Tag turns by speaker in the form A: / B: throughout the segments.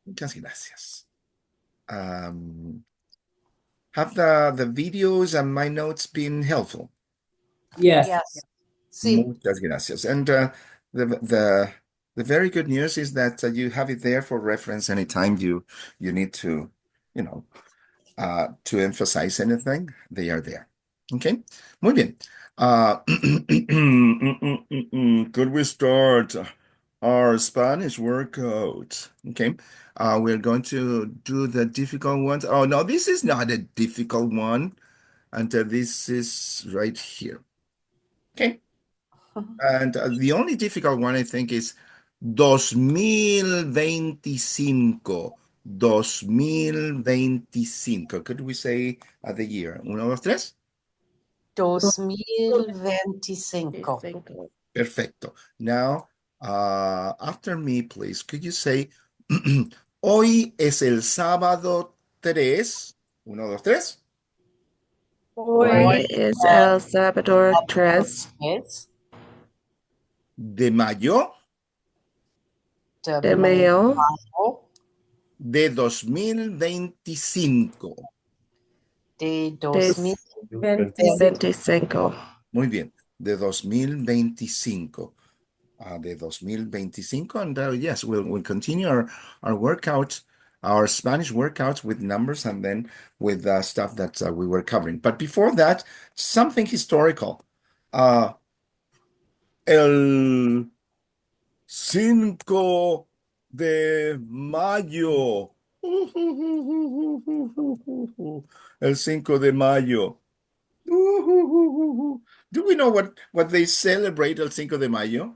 A: Muchas gracias. Have the videos and my notes been helpful?
B: Yes.
C: Sí.
A: Muchas gracias. And the the the very good news is that you have it there for reference anytime you need to, you know, to emphasize anything, they are there. Okay, muy bien. Could we start our Spanish workout? Okay, we're going to do the difficult ones. Oh no, this is not a difficult one, and this is right here. Okay, and the only difficult one I think is 2025. 2025. Could we say the year? Uno, dos, tres.
C: 2025.
A: Perfecto. Now, after me, please, could you say, hoy es el sábado 3. Uno, dos, tres.
C: Hoy
B: es El Salvador 3
C: es
A: De mayo
C: de
B: de mayo
C: mayo
A: de 2025.
C: de
B: de
C: 2025.
B: 25.
A: Muy bien, de 2025. De 2025. And yes, we'll continue our workout, our Spanish workouts with numbers and then with stuff that we were covering. But before that, something historical. Uh, el 5 de mayo. El 5 de mayo. Do we know what they celebrate el 5 de mayo?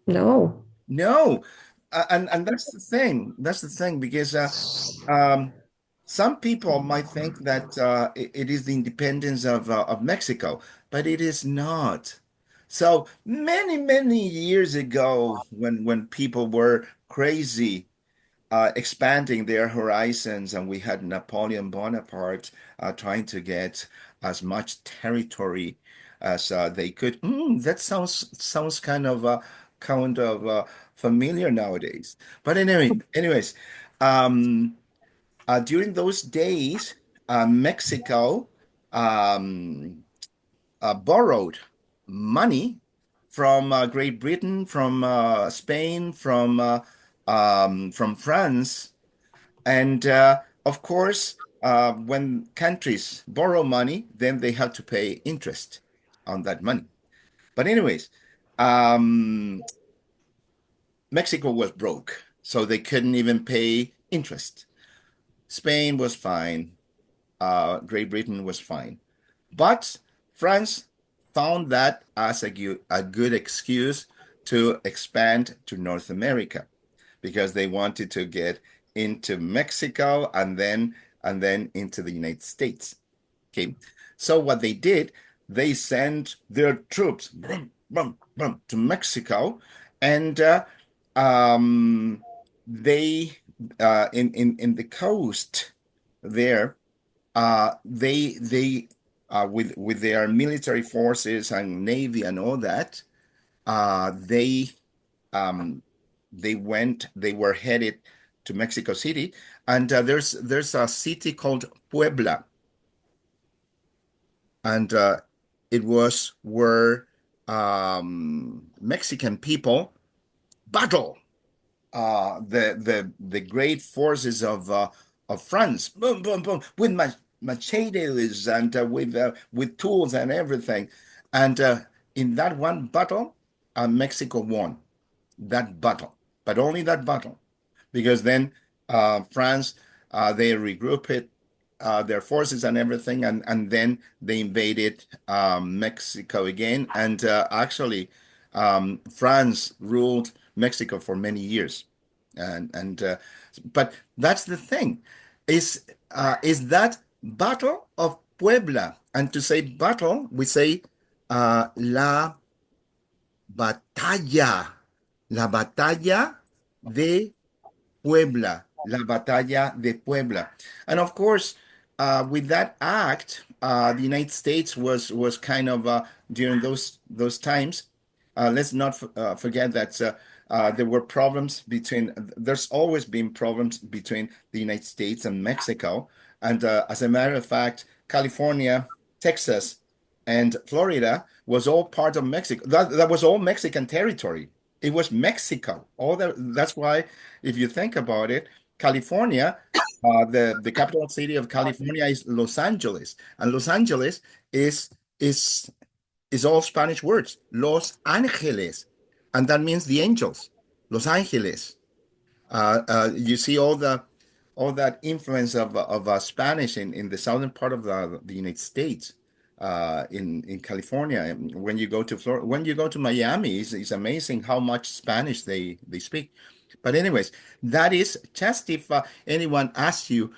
B: No.
A: No, and that's the thing. That's the thing because um, some people might think that it is the independence of Mexico, but it is not. So many years ago, when people were crazy expanding their horizons, and we had Napoleon Bonaparte trying to get as much territory as they could. That sounds kind of familiar nowadays. But anyways, um, during those days, Mexico um, borrowed money from Great Britain, from Spain, from France, and of course, when countries borrow money, then they have to pay interest on that money. But anyways, um, Mexico was broke, so they couldn't even pay interest. Spain was fine. Great Britain was fine. But France found that as a good excuse to expand to North America because they wanted to get into Mexico and then into the United States. Okay. So what they did, they sent their troops to Mexico, and um, they in the coast there, they with their military forces and navy and all that, uh, they um, they were headed to Mexico City, and there's a city called Puebla, and it was where Mexican people battle the great forces of France, boom, boom, boom, with machetes and with tools and everything. And in that one battle, Mexico won that battle, but only that battle, because then France they regrouped their forces and everything, and then they invaded Mexico again, and actually France ruled Mexico for many years, and but that's the thing, is that Battle of Puebla, and to say battle we say la batalla, la batalla de Puebla, la batalla de Puebla. And of course, with that act, the United States was kind of during those times. let's not forget that there were problems there's always been problems between the United States and Mexico. And as a matter of fact, California, Texas, and Florida was all part of Mexico. That was all Mexican territory. It was Mexico. That's why, if you think about it, California, the capital city of California is Los Angeles, and Los Angeles is is is all Spanish words, Los Ángeles, and that means the angels, Los Ángeles. You see all that influence of Spanish in the southern part of the United States, in California. When you go to Florida, when you go to Miami, it's amazing how much Spanish they speak. But anyways, that is just if anyone asks you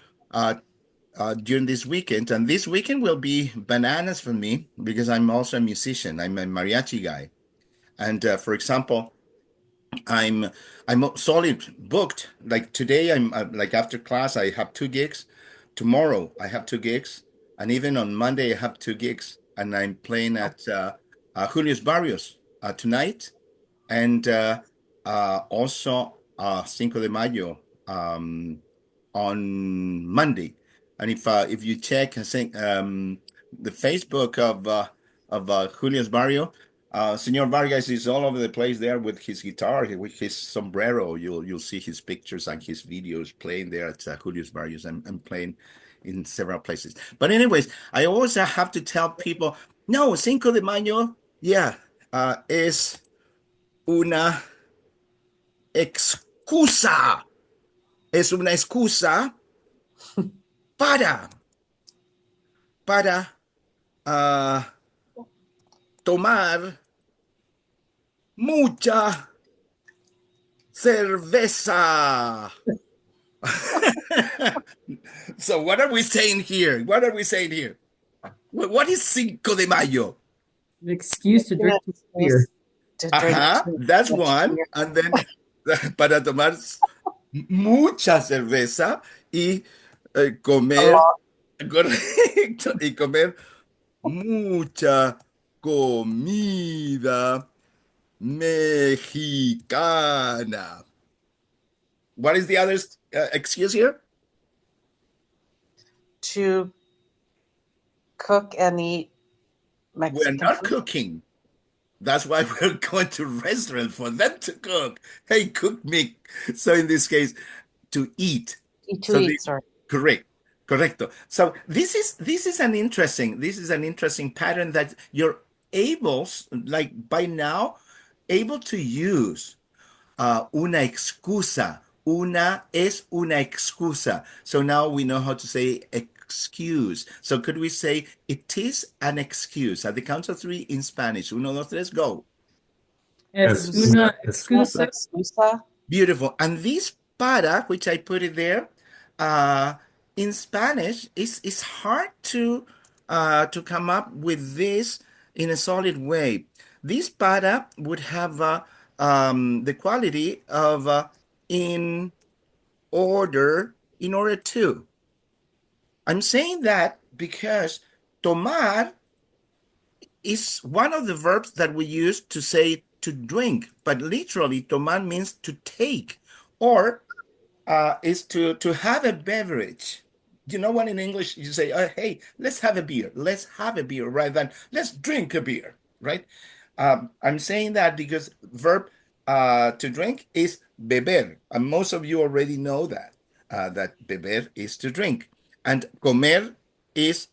A: during this weekend, and this weekend will be bananas for me because I'm also a musician. I'm a mariachi guy, and for example, I'm I'm solid booked. Like today, I'm like after class, I have two gigs. Tomorrow, I have two gigs, and even on Monday, I have two gigs, and I'm playing at Julius Barrios tonight, and also Cinco de Mayo on Monday. And if you check, I think the Facebook of Julius Barrio, Senor Vargas is all over the place there with his guitar, with his sombrero. You'll see his pictures and his videos playing there at Julius Barrios and playing in several places. But anyways, I always have to tell people, no, Cinco de Mayo, yeah, es una excusa. Es una excusa para, para ah, tomar mucha cerveza. So what are we saying here? What are we saying here? What is Cinco de Mayo?
D: An excuse to drink too much beer.
C: To drink too
A: That's
C: much
A: one.
C: beer.
A: And then para tomar mucha cerveza y
C: A
A: comer,
C: lot.
A: correcto, y comer mucha comida mexicana. What is the other excuse here?
C: To cook and eat
A: We're
C: Mexican
A: not
C: food.
A: cooking. That's why we're going to restaurant for them to cook. Hey, cook me. So in this case, to eat.
C: To
A: So
C: eat, sorry.
A: correct, correcto. So this is an interesting pattern that you're able, like by now, able to use una excusa. Una es una excusa. So now we know how to say excuse. So could we say it is an excuse? At the count of three in Spanish. Uno, dos, tres, go.
D: Es una excusa.
C: Excusa.
A: Beautiful. And this para, which I put it there, uh, in Spanish, it's hard to come up with this in a solid way. This para would have the quality of in in order to. I'm saying that because tomar is one of the verbs that we use to say to drink, but literally tomar means to take, or is to have a beverage. You know what in English you say, hey, let's have a beer. Let's have a beer rather than let's drink a beer, right? I'm saying that because verb to drink is beber, and most of you already know that beber is to drink, and comer is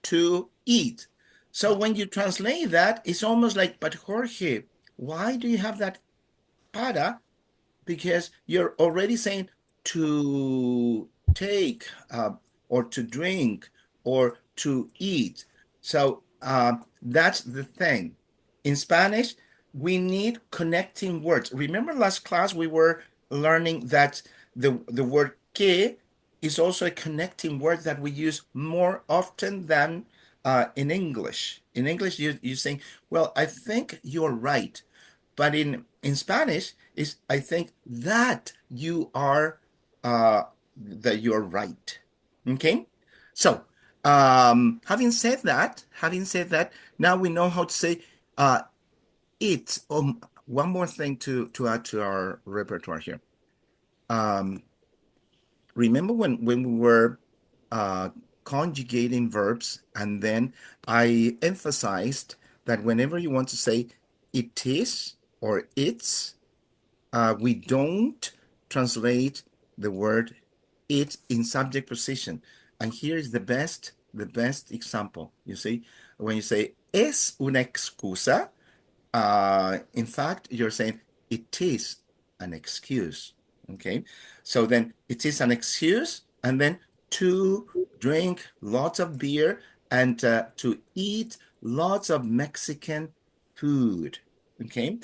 A: to eat. So when you translate that, it's almost like, but Jorge, why do you have that para? Because you're already saying to take or to drink or to eat. So that's the thing. In Spanish, we need connecting words. Remember last class we were learning that the word que is also a connecting word that we use more often than in English. In English, you saying, well, I think you're right. But in Spanish, is I think that you're right. Okay? So, having said that, now we know how to say it. One more thing to add to our repertoire here. Remember when we were conjugating verbs, and then I emphasized that whenever you want to say it is or it's, we don't translate the word it in subject position. And here is the best example. You see, when you say es una excusa, in fact, you're saying it is an excuse. Okay, so then it is an excuse, and then to drink lots of beer and to eat lots of Mexican food. Okay,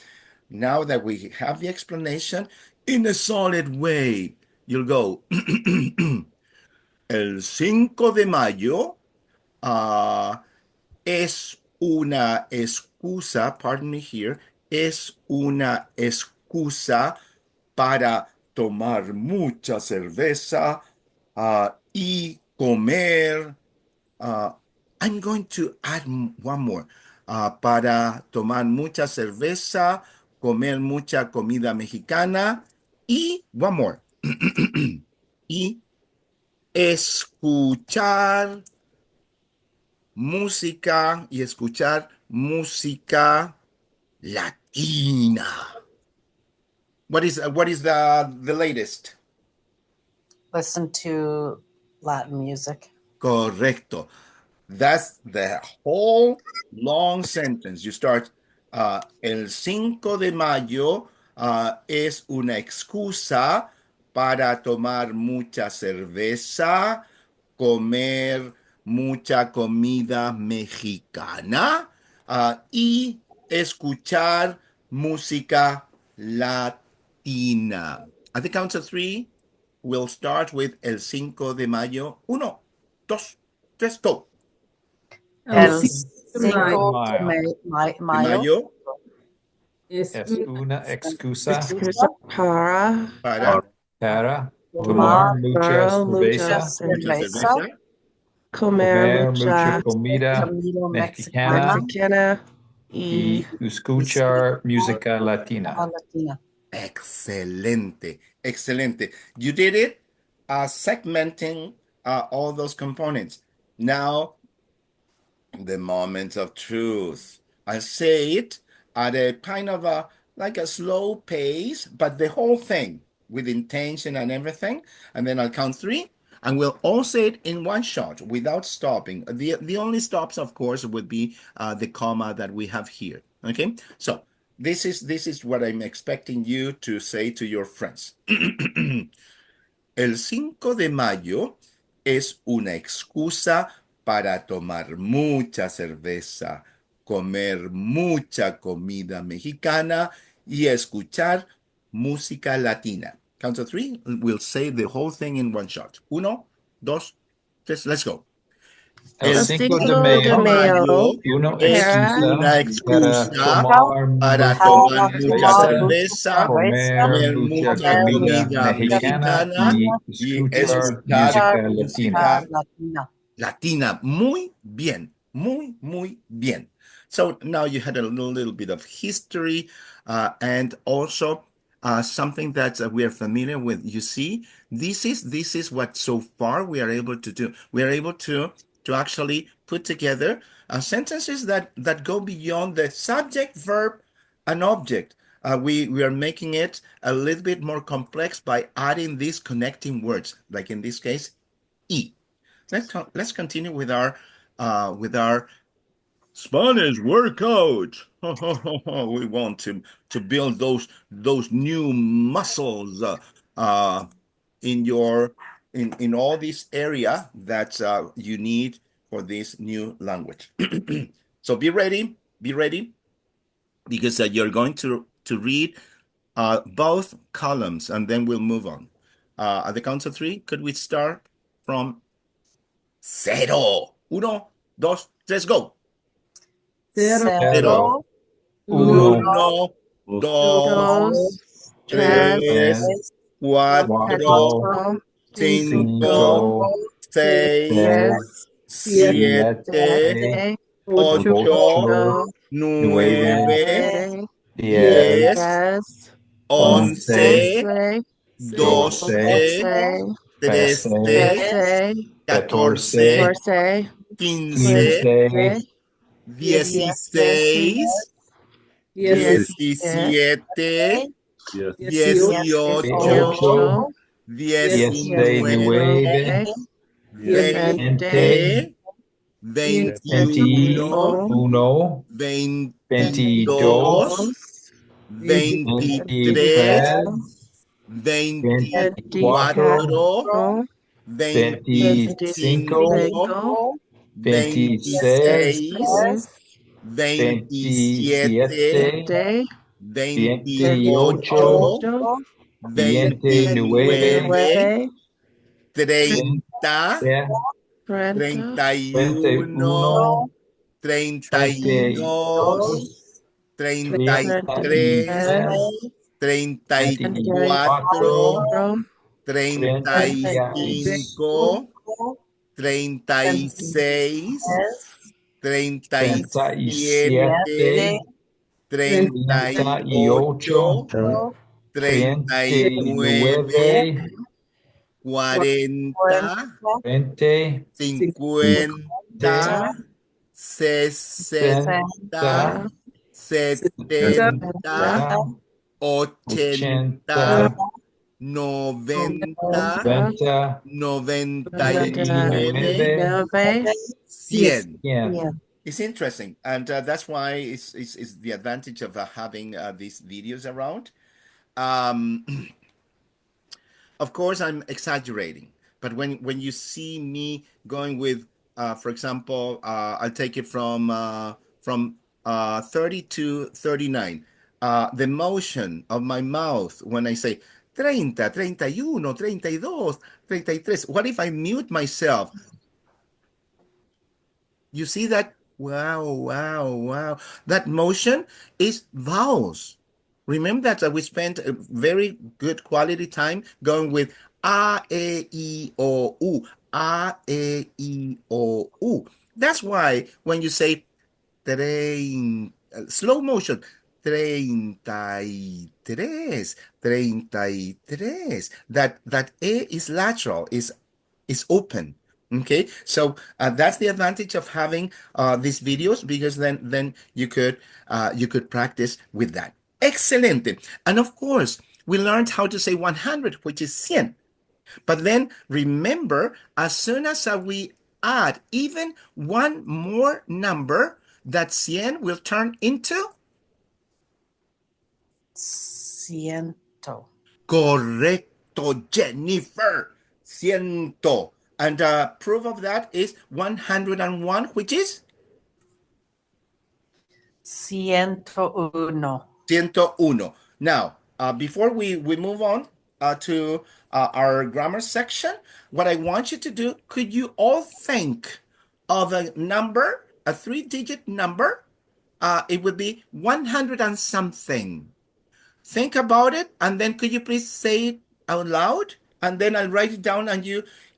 A: now that we have the explanation in a solid way, you'll go el 5 de mayo es una excusa, pardon me here, es una excusa para tomar mucha cerveza y comer. I'm going to add one more. Para tomar mucha cerveza, comer mucha comida mexicana y one more. Y escuchar música y escuchar música latina. What is the latest?
C: Listen to Latin music.
A: Correcto. That's the whole long sentence. You start, el 5 de mayo es una excusa para tomar mucha cerveza, comer mucha comida mexicana y escuchar música latina. At the count of three, we'll start with el 5 de mayo. 1, 2, 3, go.
C: El
D: de mayo
C: 5 de
A: De
C: mayo
A: mayo
D: es
E: Es
D: una
E: una excusa
B: Excusa para
E: para
C: tomar
E: tomar mucha
B: mucha
E: cerveza,
A: mucha
C: cerveza,
A: cerveza,
B: comer
E: comer mucha
B: mucha
E: comida
C: comida
E: mexicana
B: mexicana
E: y
B: y
E: escuchar música latina.
C: latina.
A: excelente, excelente. You did it, segmenting all those components. Now, the moment of truth. I say it at a kind of like a slow pace, but the whole thing with intention and everything. And then I'll count three, and we'll all say it in one shot without stopping. The only stops, of course, would be the comma that we have here. Okay, so this is what I'm expecting you to say to your friends. El 5 de mayo es una excusa para tomar mucha cerveza, comer mucha comida mexicana y escuchar música latina. Count to three, we'll say the whole thing in one shot. 1, 2, 3, let's go.
E: El
A: El
E: 5
B: 5
E: de
B: de
E: mayo,
B: mayo
E: una
A: es
B: era
A: una
E: excusa
A: excusa
E: para
A: para
E: tomar
A: tomar
C: Para
A: mucha
E: mucha
C: tomar
E: cerveza,
A: cerveza,
E: comer
A: comer
E: mucha
A: mucha
E: comida
A: comida
E: mexicana
A: mexicana
E: y
A: y
E: escuchar
A: escuchar
E: música latina.
A: música
C: latina.
A: latina. Muy bien, muy bien. So now you had a little bit of history and also something that we are familiar with. You see, this is what so far we are able to do. We are able to actually put together sentences that go beyond the subject, verb, and object. We are making it a little bit more complex by adding these connecting words, like in this case, e. Let's continue with our Spanish workout. We want to build those new muscles in your in all this area that you need for this new language. So be ready, because you're going to read both columns, and then we'll move on. At the count of three, could we start from cero? 1, 2, 3, go.
D: cero,
E: Cero,
C: 0,
A: 1,
E: uno,
A: 2,
B: dos,
A: 3,
B: tres,
E: 3,
A: 4,
E: 4,
A: 5,
E: 5,
A: 6,
B: 6,
E: 6,
D: 7,
A: 7,
E: 7,
B: 7,
A: 8,
D: 8,
E: 8,
B: 8,
A: nueve,
E: 10,
A: 10,
B: 10,
A: 11,
B: 11,
A: 12,
B: 12,
A: 13,
B: 13,
A: 14,
B: 14,
A: 15,
B: 15,
A: 16, 17, 18,
B: 18,
A: 19,
B: 20,
A: 20, 21,
B: 21,
A: 22, 23, 24, 25, 26, 27, 28, 29, 30, 31, 32, 33, 34, 35, 36, 37, 38, 39, 40, 50, 60, 70, 80, 90, 99, 100. It's interesting, and that's why it's the advantage of having these videos around. Um, of course, I'm exaggerating, but when you see me going with, for example, I'll take it from 30 to 39. The motion of my mouth when I say 30, 31, 32, 33. What if I mute myself? You see that? Wow, wow, wow. That motion is vowels. Remember that we spent a very good quality time going with A, E, I, O, U. A, E, I, O, U. That's why when you say slow motion, 33, 33, that A is lateral, is open. Okay, so that's the advantage of having these videos, because then you could practice with that. Excelente. And of course, we learned how to say 100, which is 100. But then remember, as soon as we add even one more number, that 100 will turn into
C: Ciento.
A: correcto, Jennifer. Ciento. And proof of that is 101, which is
C: 101.
A: 101. Now, before we move on to our grammar section, what I want you to do, could you all think of a number, a three-digit number? It would be 100 and something. Think about it, and then could you please say it out loud? And then I'll write it down, and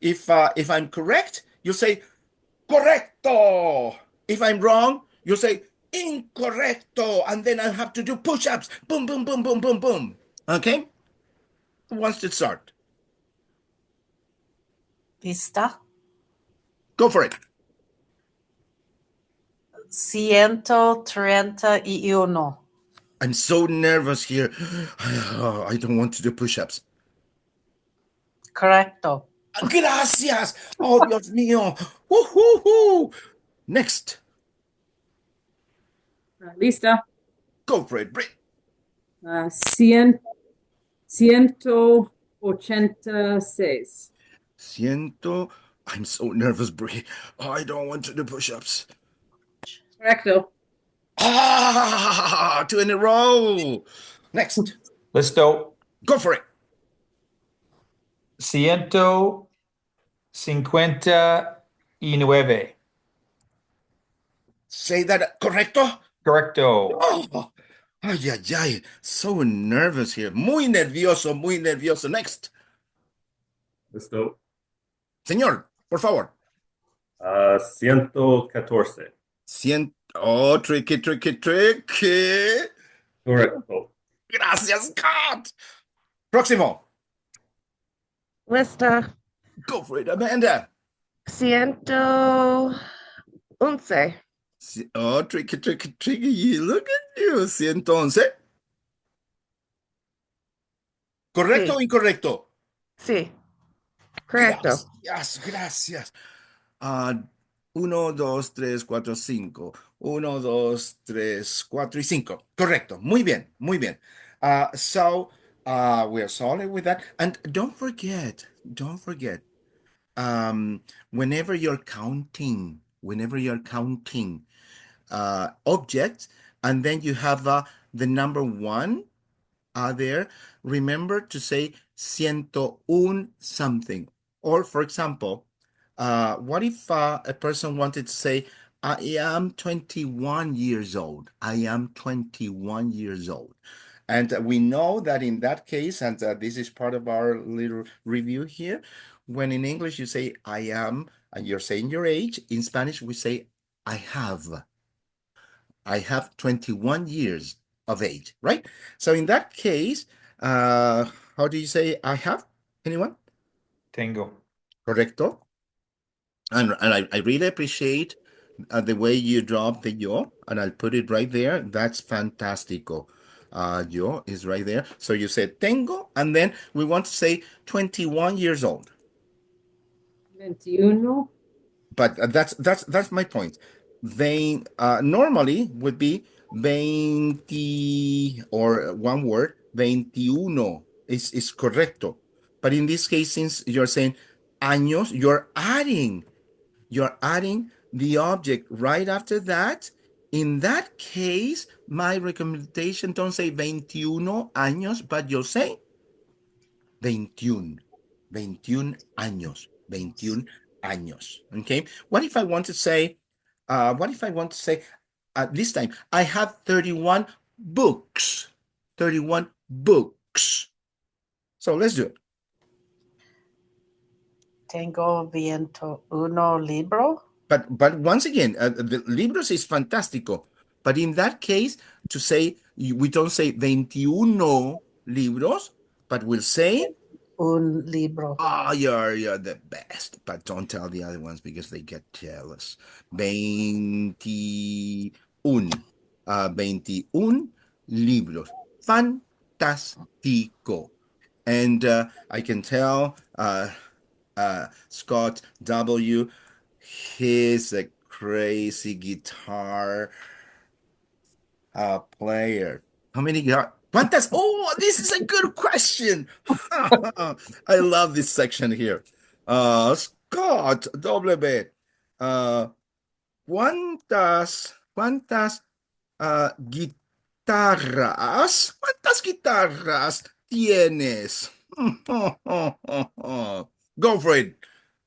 A: if I'm correct, you'll say correcto. If I'm wrong, you'll say incorrecto, and then I'll have to do push-ups. Boom, boom, boom, boom, boom, boom. Okay? Who wants to start?
C: ¿Lista?
A: Go for it.
C: 131.
A: I'm so nervous here. I don't want to do push-ups.
C: Correcto.
A: Gracias. Oh, Dios mío. Woo-hoo-hoo. Next.
D: Lista.
A: Go for it, Brit.
D: 186.
A: Ciento. I'm so nervous, Brie. Oh, I don't want to do push-ups.
D: Correcto.
A: Two in a row. Next.
E: Listo.
A: Go for it.
E: 159.
A: Say that correcto.
E: Correcto.
A: Oh, ay, ay, ay. So nervous here. Muy nervioso, muy nervioso. Next.
F: Listo.
A: Señor, por favor.
F: 114.
A: Oh, tricky, tricky, tricky.
F: Correcto.
A: Gracias, Scott. Próximo.
B: Lista.
A: Go for it, Amanda.
B: 111.
A: Oh, tricky, tricky, tricky. Look at you. 111. ¿Correcto o
B: Sí,
A: incorrecto?
B: sí, correcto.
A: Gracias, gracias. Ah, 1, 2, 3, 4, 5. 1, 2, 3, 4 y 5. Correcto. Muy bien, muy bien. So we're solid with that. And don't forget, um, whenever you're counting objects, and then you have the number one there, remember to say 101 something. Or, for example, what if a person wanted to say, I am 21 years old. I am 21 years old. And we know that in that case, and this is part of our little review here, when in English you say I am, and you're saying your age, in Spanish we say I have. I have 21 years of age, right? So in that case, how do you say I have? Anyone?
E: Tengo.
A: Correcto. And I really appreciate the way you drop the yo, and I'll put it right there. That's fantastico. Yo is right there. So you said tengo, and then we want to say 21 years old.
D: 21.
A: But that's my point. They normally would be 20 or one word, 21 is correcto. But in this case, since you're saying años, you're adding the object right after that. In that case, my recommendation, don't say 21 años, but you'll say 21, 21 años, 21 años. Okay. What if I want to say this time, I have 31 books, 31 books. So let's do it.
C: Tengo 21 libro.
A: But once again, the libros is fantástico. But in that case, to say, we don't say 21 libros, but we'll say,
C: Un libro.
A: oh, you're the best. But don't tell the other ones because they get jealous. 21. 21 libros. Fantástico. And I can tell Scott W., he's a crazy guitar player. How many guitar? ¿Cuántas? Oh, this is a good question. I love this section here. Scott W. ¿Cuántas guitarras? ¿Cuántas guitarras tienes? Go for it,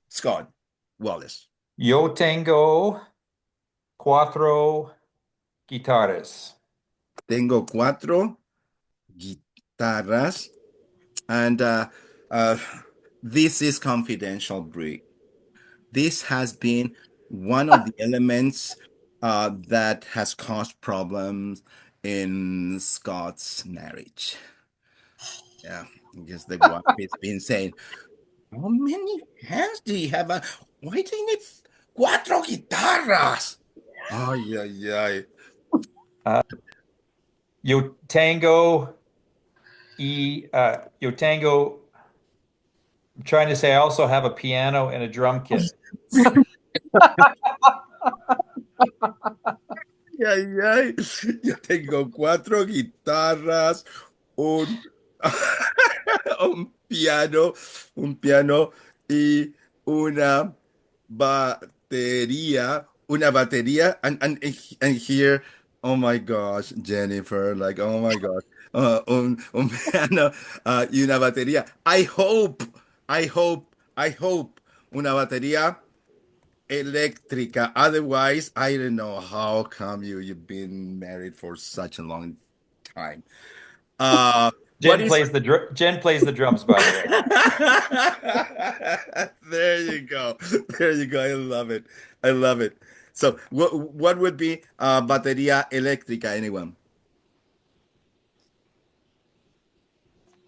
A: Scott Wallace.
E: Yo tengo 4 guitarras.
A: Tengo 4 guitarras, and this is confidential, Brie. This has been one of the elements that has caused problems in Scott's marriage. Yeah, because the wife has been saying, how many hands do you have? Why do you need 4 guitarras? Ay, ay, ay.
E: Yo tengo yo tengo. I'm trying to say I also have a piano and a drum kit.
A: Ay, ay. Yo tengo 4 guitarras, un, un piano y una batería, and here, oh my gosh, Jennifer, like, oh my gosh, un piano y una batería. I hope una batería eléctrica. Otherwise, I don't know how come you've been married for such a long time.
E: Jen plays the drums, by the way.
A: There you go. There you go. I love it. I love it. So what would be batería eléctrica, anyone?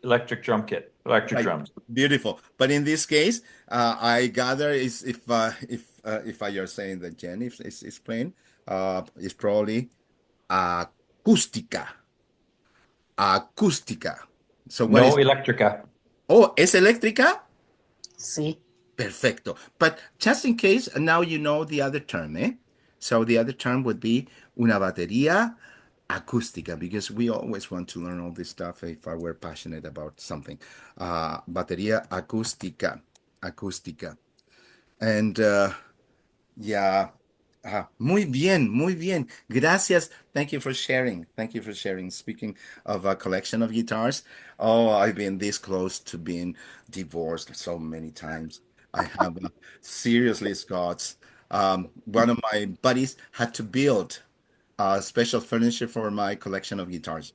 E: Electric drum kit, electric
A: Right.
E: drums.
A: Beautiful. But in this case, I gather is if you're saying that Jen is playing, it's probably acústica. Acústica. So what is
E: No electrica.
A: Oh, es eléctrica?
C: Sí.
A: Perfecto. But just in case, now you know the other term, eh? So the other term would be una batería acústica, because we always want to learn all this stuff if we're passionate about something. Batería acústica. Acústica. And yeah. Muy bien, muy bien. Gracias. Thank you for sharing. Thank you for sharing. Speaking of a collection of guitars, oh, I've been this close to being divorced so many times. I have seriously, Scots. One of my buddies had to build special furniture for my collection of guitars.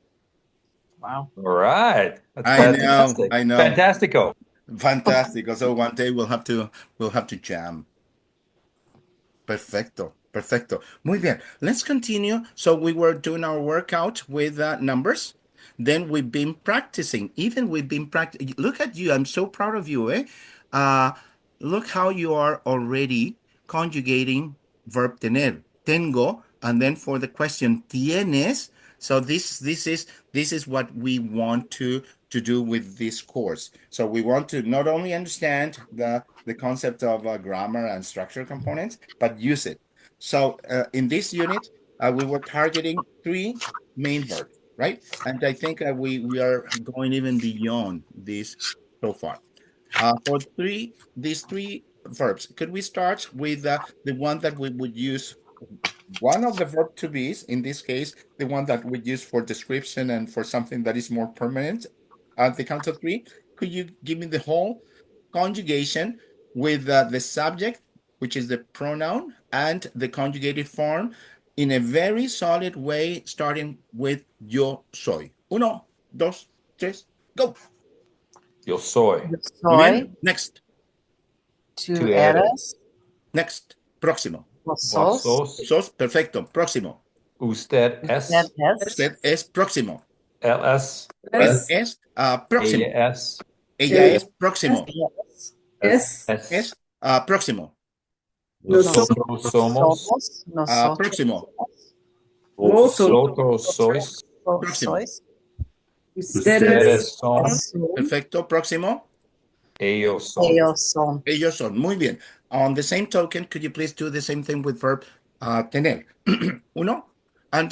C: Wow.
E: All right. That's
A: I know,
E: fantastic.
A: I know.
E: Fantastico.
A: Fantastic. So one day we'll have to jam. Perfecto, perfecto. Muy bien. Let's continue. So we were doing our workout with numbers. Then we've been practicing. Even we've been practicing. Look at you. I'm so proud of you, eh? Uh, Look how you are already conjugating verb tener. Tengo, and then for the question tienes. So this is what we want to do with this course. So we want to not only understand the concept of grammar and structure components, but use it. So in this unit, we were targeting three main verbs, right? And I think we are going even beyond this so far. For these three verbs, could we start with the one that we would use? One of the verb to be's, in this case, the one that we use for description and for something that is more permanent. At the count of three, could you give me the whole conjugation with the subject, which is the pronoun, and the conjugated form in a very solid way, starting with yo soy. Uno, dos, tres, go.
E: Yo soy.
C: Yo
A: Muy
C: soy,
A: bien. Next,
C: tú
E: Tú
C: eres,
E: eres.
A: next. Próximo.
C: vos
E: Vos
C: sos,
E: sos.
A: Sos, perfecto. Próximo.
E: Usted
C: usted
E: es.
C: es,
A: Usted es próximo.
E: Él es.
A: Él
D: S,
A: es próximo.
E: Ella es.
A: Ella
D: ella
A: es próximo.
C: ella es.
D: S,
E: Es.
A: Es próximo.
E: Nosotros somos.
C: Nosotros
A: Próximo.
E: Vosotros sois.
A: Próximo.
C: sois,
D: ustedes
E: Ustedes son.
C: son,
A: Perfecto. Próximo.
E: Ellos son.
C: ellos son.
A: Ellos son. Muy bien. On the same token, could you please do the same thing with verb tener? Uno. And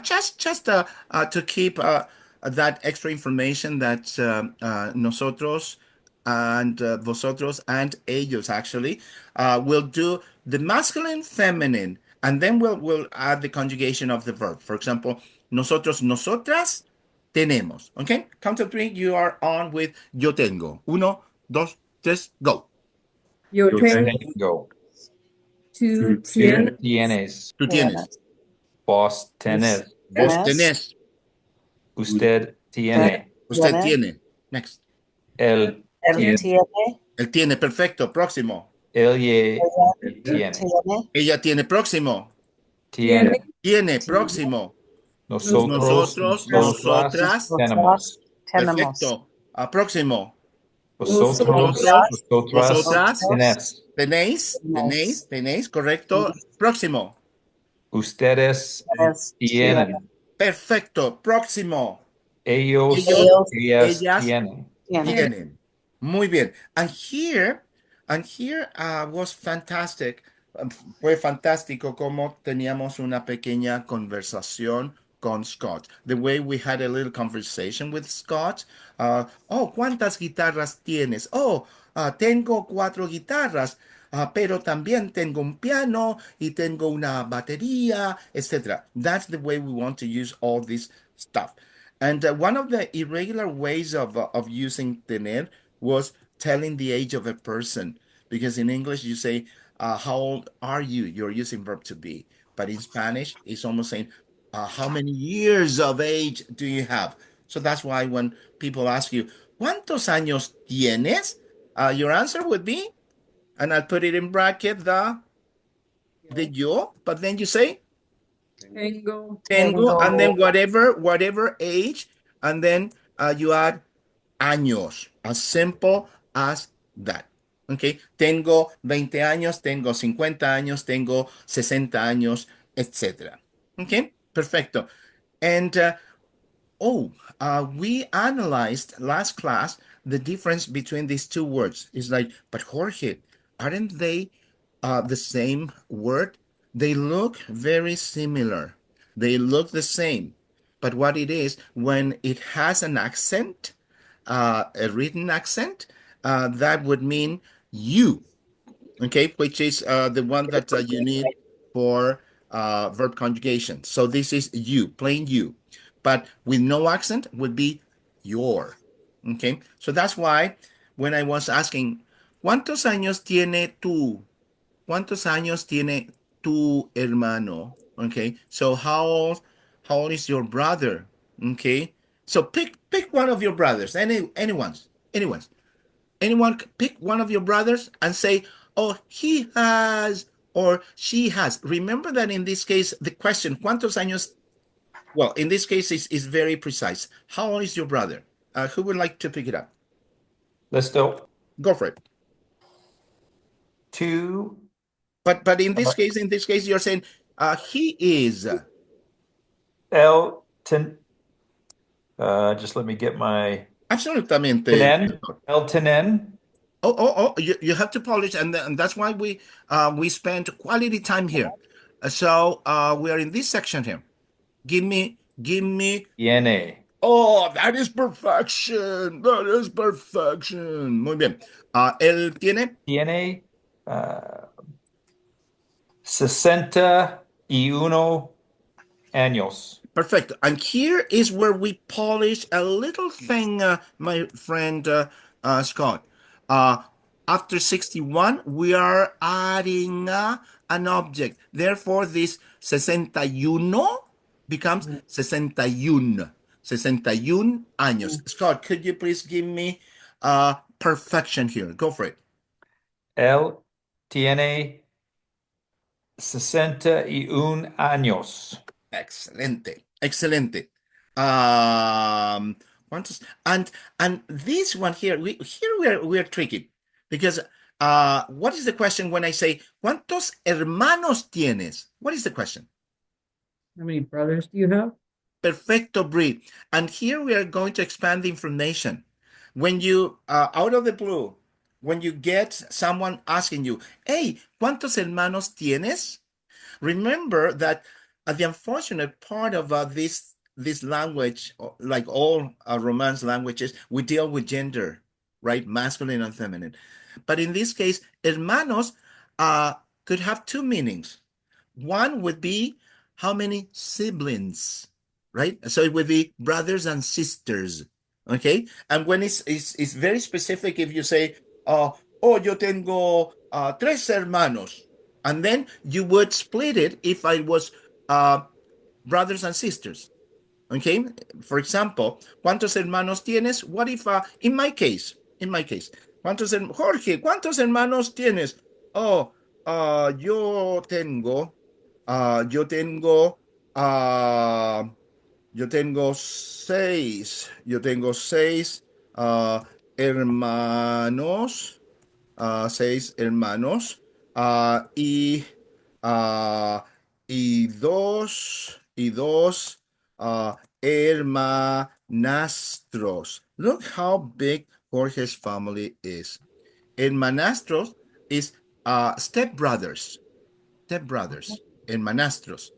A: just to keep that extra information that nosotros and vosotros and ellos actually will do the masculine, feminine, and then we'll add the conjugation of the verb. For example, nosotros, nosotras tenemos. Okay, count of three. You are on with yo tengo. Uno, dos, tres, go.
D: yo tengo,
E: Tengo.
D: tú
F: Tú
D: tienes,
E: Tienes.
A: Tú tienes.
E: Vos tenés.
A: Vos
C: Tenés.
A: tenés.
E: Usted tiene.
A: Usted
C: Tiene.
A: tiene. Next.
E: Él
C: Él
E: tiene.
C: tiene,
A: Él tiene. Perfecto. Próximo.
E: Ella
C: ella
E: tiene.
C: tiene,
A: Ella tiene. Próximo.
E: Tiene.
A: Tiene. Próximo.
E: Nosotros,
A: Nosotros,
E: nosotras
A: nosotras.
E: tenemos.
C: tenemos.
A: Perfecto. Próximo.
E: Vosotros,
A: Nosotros,
E: vosotras
A: vosotras.
E: tenés.
A: Tenéis. Tenéis. Tenéis. Correcto. Próximo.
E: Ustedes tienen.
A: Perfecto. Próximo.
E: Ellos,
A: Ellos,
E: ellas
A: ellas
E: tienen.
A: tienen. Muy bien. And here was fantastic. Fue fantástico como teníamos una pequeña conversación con Scott. The way we had a little conversation with Scott. Oh, ¿cuántas guitarras tienes? Oh, tengo 4 guitarras. Pero también tengo un piano y tengo una batería, etc. That's the way we want to use all this stuff. And one of the irregular ways of using tener was telling the age of a person. Because in English, you say, how old are you? You're using verb to be. But in Spanish, it's almost saying, how many years of age do you have? So that's why when people ask you, ¿Cuántos años tienes? Your answer would be, and I'll put it in bracket, the the yo, but then you say
D: Tengo.
A: tengo, and then
C: Tengo.
A: whatever age, and then you add años, as simple as that. Okay, tengo 20 años, tengo 50 años, tengo 60 años, etc. Okay, perfecto. And we analyzed last class the difference between these two words. It's like, but Jorge, aren't they the same word? They look very similar. They look the same. But what it is, when it has an accent, a written accent, that would mean you, okay, which is the one that you need for verb conjugation. So this is you, plain you. But with no accent would be your. Okay, so that's why when I was asking, ¿cuántos años tiene tú? ¿Cuántos años tiene tu hermano? Okay, so how old is your brother? Okay, so pick one of your brothers, anyone's. Anyone pick one of your brothers and say, oh, he has or she has. Remember that in this case, the question, ¿cuántos años? Well, in this case, is very precise. How old is your brother? Who would like to pick it up?
E: Let's go.
A: Go for it.
E: 2.
A: But in this case, you're saying he is.
E: El just let me get my
A: Absolutamente.
E: Tenen. El Tenen.
A: You have to polish, and that's why we spent quality time here. So we are in this section here. Give me.
E: Tiene.
A: Oh, that is perfection. That is perfection. Muy bien. Él tiene.
E: Tiene 61 años.
A: Perfect. And here is where we polish a little thing, my friend Scott. After 61, we are adding an object. Therefore, this 61 becomes 61. 61 años. Scott, could you please give me perfection here? Go for it.
E: Él tiene 61 años.
A: Excelente, excelente. ¿Cuántos? And this one here, we're tricky because what is the question when I say ¿cuántos hermanos tienes? What is the question?
D: How many brothers do you have?
A: Perfecto, Brie. And here we are going to expand the information. When you out of the blue, when you get someone asking you, hey, ¿cuántos hermanos tienes? Remember that the unfortunate part of this language, like all Romance languages, we deal with gender, right? Masculine and feminine. But in this case, hermanos could have two meanings. One would be how many siblings, right? So it would be brothers and sisters, okay? And when it's very specific, if you say, oh, yo tengo tres hermanos, and then you would split it if I was brothers and sisters. Okay? For example, ¿cuántos hermanos tienes? What if, in my case, Jorge, ¿cuántos hermanos tienes? Oh, yo tengo, yo tengo, seis. Yo tengo seis hermanos. Seis hermanos. Y dos hermanastros. Look how big Jorge's family is. Hermanastros is stepbrothers. Hermanastros.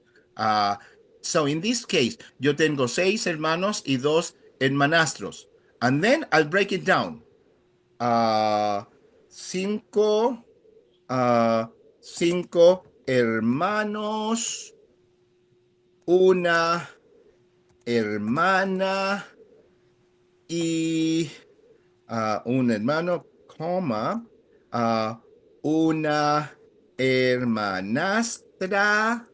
A: So in this case, yo tengo seis hermanos y dos hermanastros. And then I'll break it down. Cinco hermanos, una hermana y un hermano, coma, una hermanastra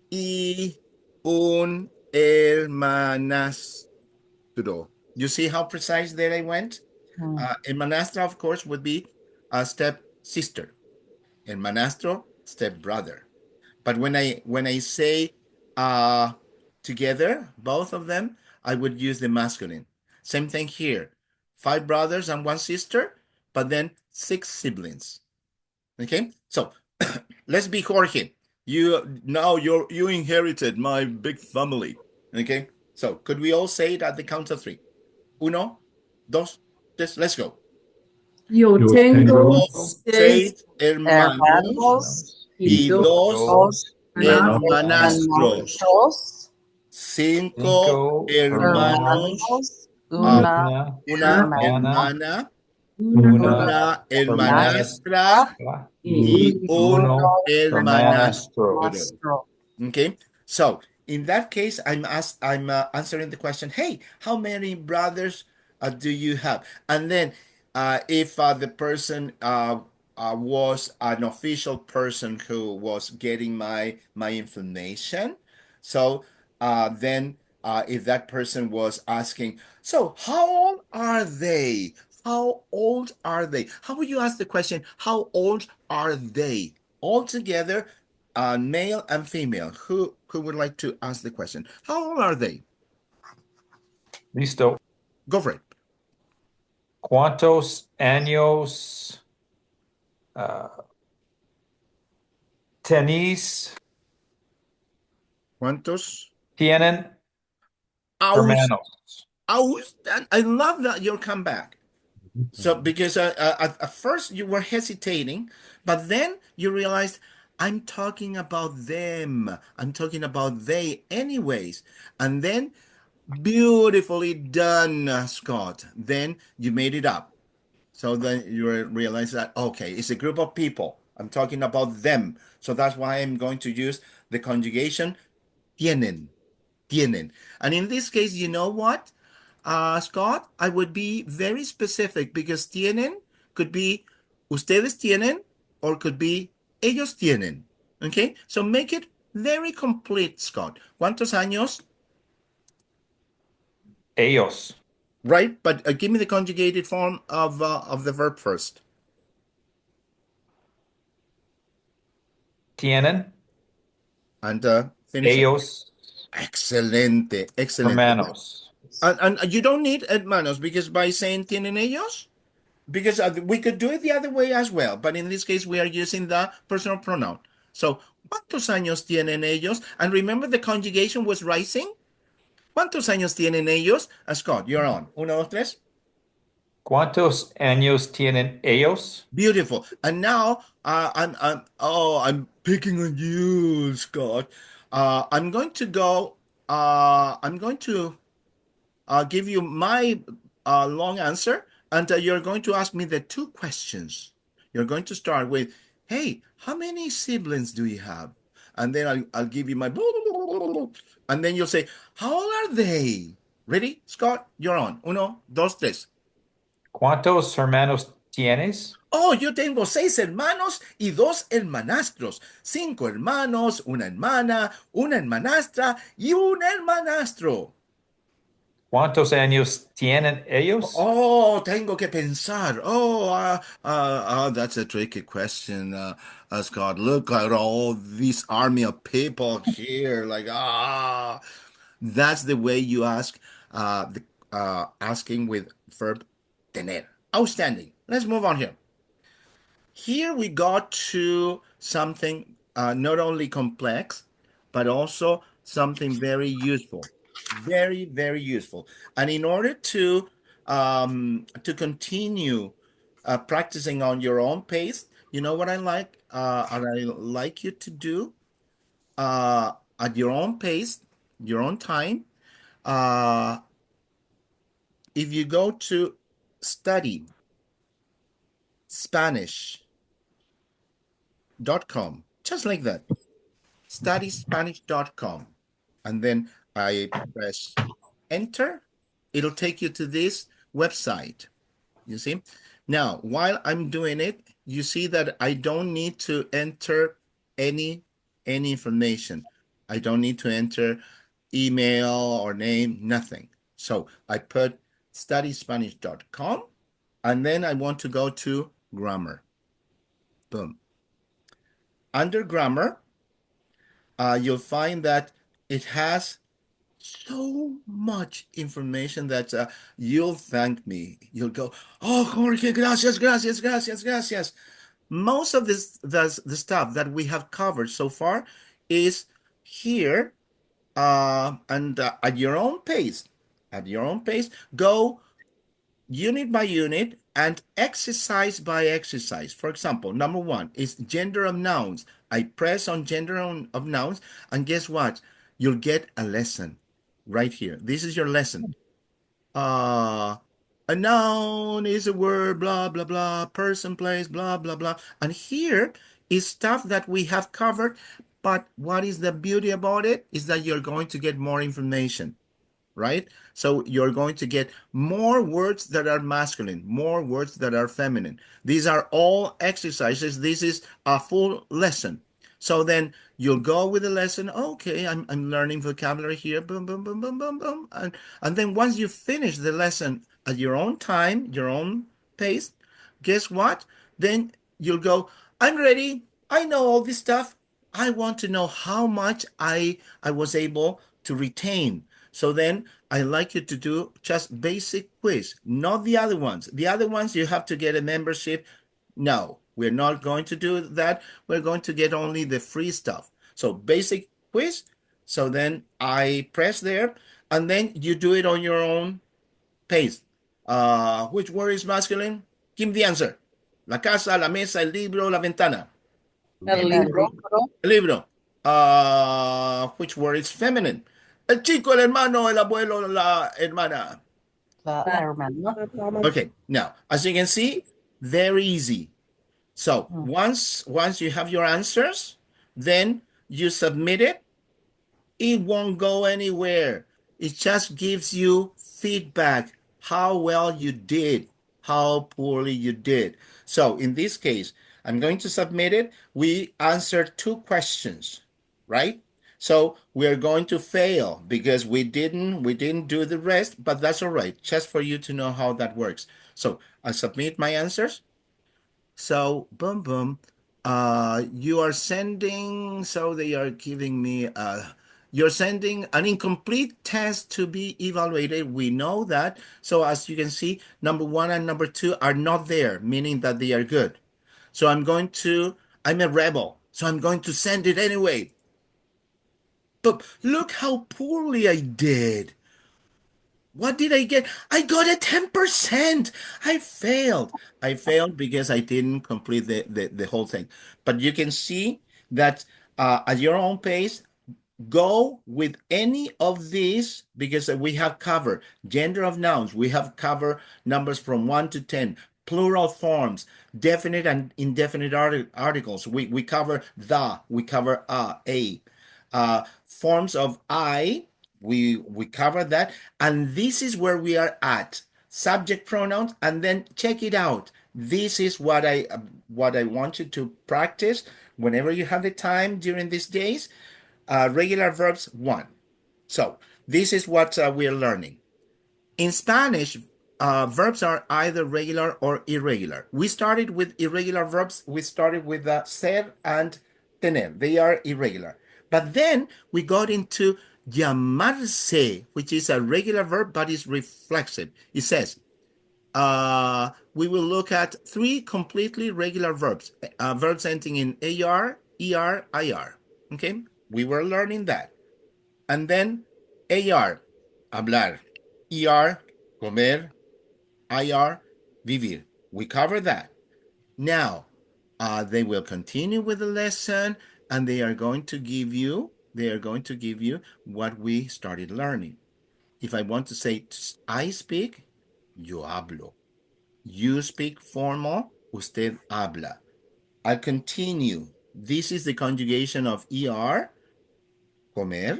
A: y un hermanastro. You see how precise there I went? Hermanastra, of course, would be a step sister. Hermanastro, step brother. But when I say together, both of them, I would use the masculine. Same thing here. 5 brothers and 1 sister, but then 6 siblings. Okay, so let's be Jorge. You inherited my big family. Okay, so could we all say it at the count of 3? Uno, dos, tres, let's go.
D: Yo
F: Yo
D: tengo
F: tengo
A: 6 hermanos
C: Hermanos
A: y
D: dos
A: dos
C: dos
D: hermanos,
A: hermanastros.
C: hermanastros,
A: 5
E: Cinco
A: hermanos,
C: hermanos,
A: ah,
C: una
A: una
C: hermana,
A: hermana,
E: una
A: una
C: hermanastra
A: hermanastra
D: y
A: y un
C: uno
A: hermanastro.
C: hermanastro.
A: Okay, so in that case, I'm answering the question. Hey, how many brothers do you have? And then, if the person was an official person who was getting my information, so then if that person was asking, so how old are they? How old are they? How would you ask the question? How old are they? All together, male and female. Who would like to ask the question? How old are they?
E: Listo.
A: Go for it.
E: ¿Cuántos años tenéis,
A: ¿Cuántos?
E: tienen
A: Aus,
E: hermanos?
A: and I love that you'll come back. So because at first you were hesitating, but then you realized I'm talking about them. I'm talking about they anyways. And then beautifully done, Scott. Then you made it up. So then you realize that, okay, it's a group of people. I'm talking about them. So that's why I'm going to use the conjugation tienen, tienen. And in this case, you know what, Scott? I would be very specific because tienen could be ustedes tienen or could be ellos tienen. Okay? So make it very complete, Scott. ¿Cuántos años?
E: Ellos
A: Right? But give me the conjugated form of the verb first.
E: tienen,
A: And finish it.
E: ellos
A: Excelente, excelente.
E: hermanos.
A: And you don't need hermanos because by saying tienen ellos, because we could do it the other way as well, but in this case we are using the personal pronoun. So, ¿cuántos años tienen ellos? And remember the conjugation was rising. ¿Cuántos años tienen ellos? Scott, you're on. Uno, dos, tres.
E: ¿Cuántos años tienen ellos?
A: Beautiful. And now I'm picking on you, Scott. I'm going to go. I'm going to give you my long answer, and you're going to ask me the 2 questions. You're going to start with, "Hey, how many siblings do you have?" And then I'll give you my, and then you'll say, "How old are they?" Ready, Scott? You're on. Uno, dos, tres.
E: ¿Cuántos hermanos tienes?
A: Oh, yo tengo 6 hermanos y 2 hermanastros, 5 hermanos, una hermana, una hermanastra y un hermanastro.
E: ¿Cuántos años tienen ellos?
A: Oh, tengo que pensar. Oh, that's a tricky question, Scott. Look at all this army of people here. Like, that's the way you ask, asking with verb tener. Outstanding. Let's move on here. Here we got to something not only complex, but also something very useful. Very, very useful. And in order to continue practicing on your own pace, you know what I like? And I like you to do at your own pace, your own time. Uh, if you go to study Spanish.com, just like that, studyspanish.com, and then I press enter, it'll take you to this website. You see? Now, while I'm doing it, you see that I don't need to enter any information. I don't need to enter email or name, nothing. So I put studyspanish.com, and then I want to go to grammar. Boom. Under grammar, you'll find that it has so much information that you'll thank me. You'll go, oh, Jorge, gracias, gracias, gracias, gracias. Most of the stuff that we have covered so far is here, and at your own pace, go unit by unit and exercise by exercise. For example, number one is gender of nouns. I press on gender of nouns, and guess what? You'll get a lesson right here. This is your lesson. Uh, a noun is a word, blah, blah, blah, person, place, blah, blah, blah. And here is stuff that we have covered. But what is the beauty about it is that you're going to get more information, right? So you're going to get more words that are masculine, more words that are feminine. These are all exercises. This is a full lesson. So then you'll go with the lesson. Okay, I'm learning vocabulary here. Boom, boom, boom, boom, boom, boom. And then once you finish the lesson at your own time, your own pace, guess what? Then you'll go, I'm ready. I know all this stuff. I want to know how much I was able to retain. So then I like you to do just basic quiz, not the other ones. The other ones you have to get a membership. No, we're not going to do that. We're going to get only the free stuff. So basic quiz. So then I press there, and then you do it on your own pace. Which word is masculine? Give me the answer. La casa, la mesa, el libro, la ventana.
C: El libro.
A: El libro. Which word is feminine? El chico, el hermano, el abuelo, la hermana.
C: La hermana.
A: Okay, now, as you can see, very easy. So once you have your answers, then you submit it. It won't go anywhere. It just gives you feedback, how well you did, how poorly you did. So in this case, I'm going to submit it. We answered 2 questions, right? So we're going to fail because we didn't do the rest, but that's all right, just for you to know how that works. So I submit my answers. So boom, boom. You are sending, so they are giving me, you're sending an incomplete test to be evaluated. We know that. So as you can see, number 1 and number 2 are not there, meaning that they are good. So I'm a rebel. So I'm going to send it anyway. But look how poorly I did. What did I get? I got a 10%. I failed. I failed because I didn't complete the whole thing. But you can see that at your own pace, go with any of these because we have covered gender of nouns. We have covered numbers from 1 to 10, plural forms, definite and indefinite articles. We cover the, we cover a. Forms of I, we cover that, and this is where we are at. Subject pronouns, and then check it out. This is what I want you to practice whenever you have the time during these days. Regular verbs 1. So this is what we are learning. In Spanish, verbs are either regular or irregular. We started with irregular verbs. We started with ser and tener. They are irregular. But then we got into llamarse, which is a regular verb, but is reflexive. It says, we will look at 3 completely regular verbs, verbs ending in AR, ER, IR. Okay, we were learning that. And then AR, hablar, ER, comer, IR, vivir. We cover that. Now, they will continue with the lesson, and they are going to give you what we started learning. If I want to say I speak, yo hablo. You speak formal, usted habla. I continue. This is the conjugation of ER, comer.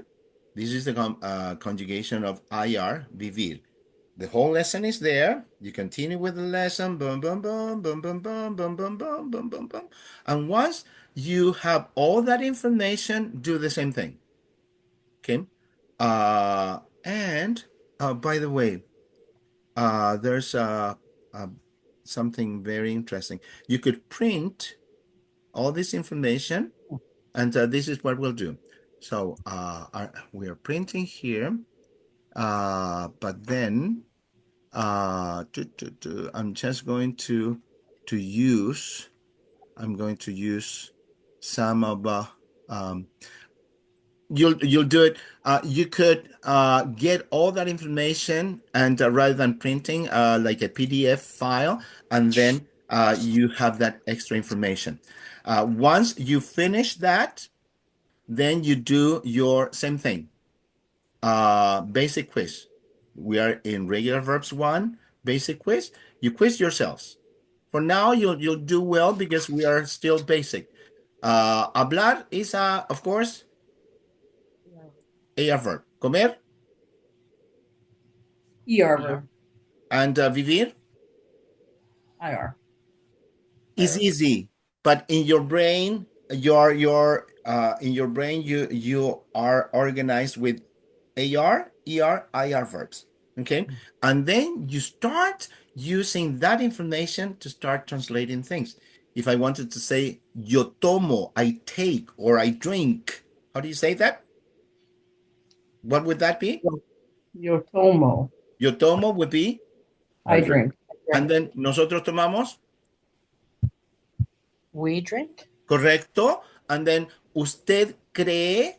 A: This is the conjugation of IR, vivir. The whole lesson is there. You continue with the lesson, boom, boom, boom, boom, boom, boom, boom, boom, boom, boom, boom, boom. And once you have all that information, do the same thing. Okay. And by the way, there's something very interesting. You could print all this information, and this is what we'll do. So we are printing here, but then I'm just going to use. I'm going to use some of you'll do it. You could get all that information and rather than printing like a PDF file, and then you have that extra information. Once you finish that, then you do your same thing. Basic quiz. We are in regular verbs 1, basic quiz. You quiz yourselves. For now, you'll do well because we are still basic. Hablar is, of course, a verb. Comer
C: ER verb.
A: and vivir
C: IR.
A: is easy, but in your brain, you are organized with AR, ER, IR verbs. Okay, and then you start using that information to start translating things. If I wanted to say yo tomo, I take or I drink, how do you say that? What would that be?
C: Yo tomo.
A: Yo tomo would be,
C: I drink.
A: and then nosotros tomamos,
C: We drink.
A: correcto, and then usted cree,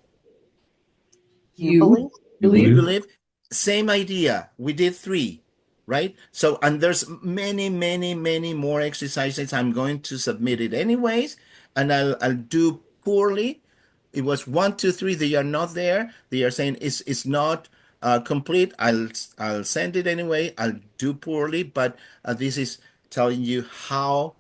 C: You
A: you
C: believe.
A: believe, same idea. We did 3, right? So, and there's many, many, many more exercises. I'm going to submit it anyways, and I'll do poorly. It was 1, 2, 3. They are not there. They are saying it's not complete. I'll send it anyway. I'll do poorly, but this is telling you how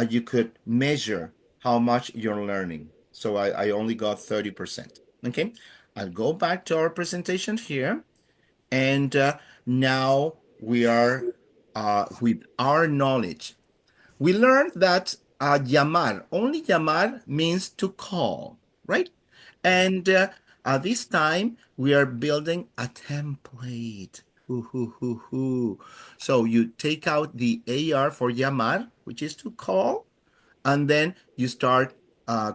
A: you could measure how much you're learning. So I only got 30%. Okay, I'll go back to our presentation here, and now we are with our knowledge. We learned that llamar, only llamar means to call, right? And this time we are building a template. So you take out the AR for llamar, which is to call, and then you start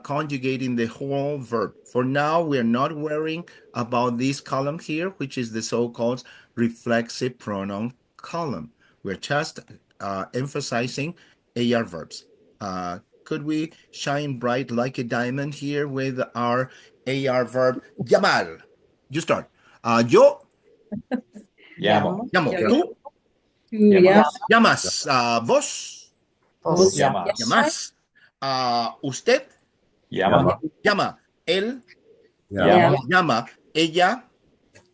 A: conjugating the whole verb. For now, we are not worrying about this column here, which is the so-called reflexive pronoun column. We're just emphasizing AR verbs. Could we shine bright like a diamond here with our AR verb llamar? You start. Yo
E: Llamo.
A: llamo.
C: Yo.
A: Tú
E: Llamas.
A: llamas. Vos
C: Vos
E: Llamas.
A: llamas. Usted
E: Llama.
A: llama. Él
F: Yeah.
A: llama. Ella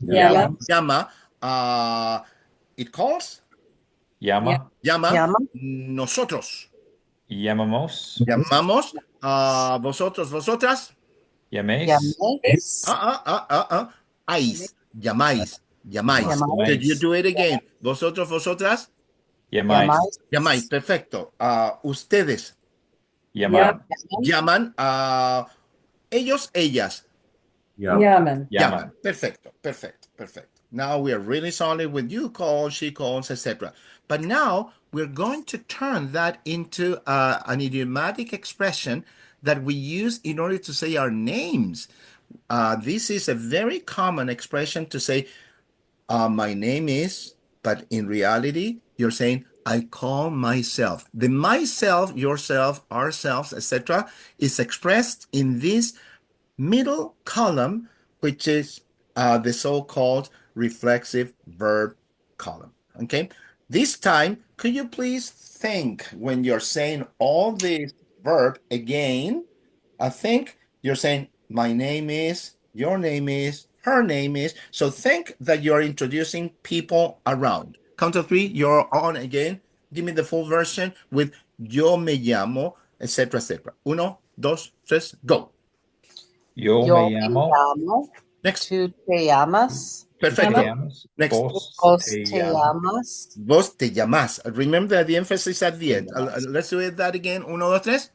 C: Llama.
A: llama. It calls.
E: Llama.
A: Llama.
C: Llama.
A: Nosotros
E: Llamamos.
A: llamamos. Vosotros, vosotras.
E: Llaméis.
A: Ais. Llamáis. Llamáis.
E: Llamáis.
A: Could you do it again? Vosotros, vosotras.
E: Llamáis.
A: Llamáis. Perfecto. Ustedes
E: Llaman.
A: llaman. Ellos, ellas.
C: Llaman.
E: Llaman.
A: Perfecto, perfecto, perfecto. Now we are really solid with you calls, she calls, etc. But now we're going to turn that into an idiomatic expression that we use in order to say our names. This is a very common expression to say, my name is, but in reality, you're saying, I call myself. The myself, yourself, ourselves, etc., is expressed in this middle column, which is the so-called reflexive verb column. Okay. This time, could you please think when you're saying all these verb again? I think you're saying my name is, your name is, her name is. So think that you're introducing people around. Count of 3, you're on again. Give me the full version with yo me llamo, etc., etc. Uno, dos, tres, go.
E: Yo
C: Yo
E: me llamo.
A: Next.
C: Tú te llamas.
A: Perfecto.
E: Llamas.
A: Next.
E: Vos
C: Vos
E: te
C: te
E: llamas.
C: llamas.
A: Vos te llamas. Remember the emphasis at the end. Let's do it that again. Uno, dos, tres.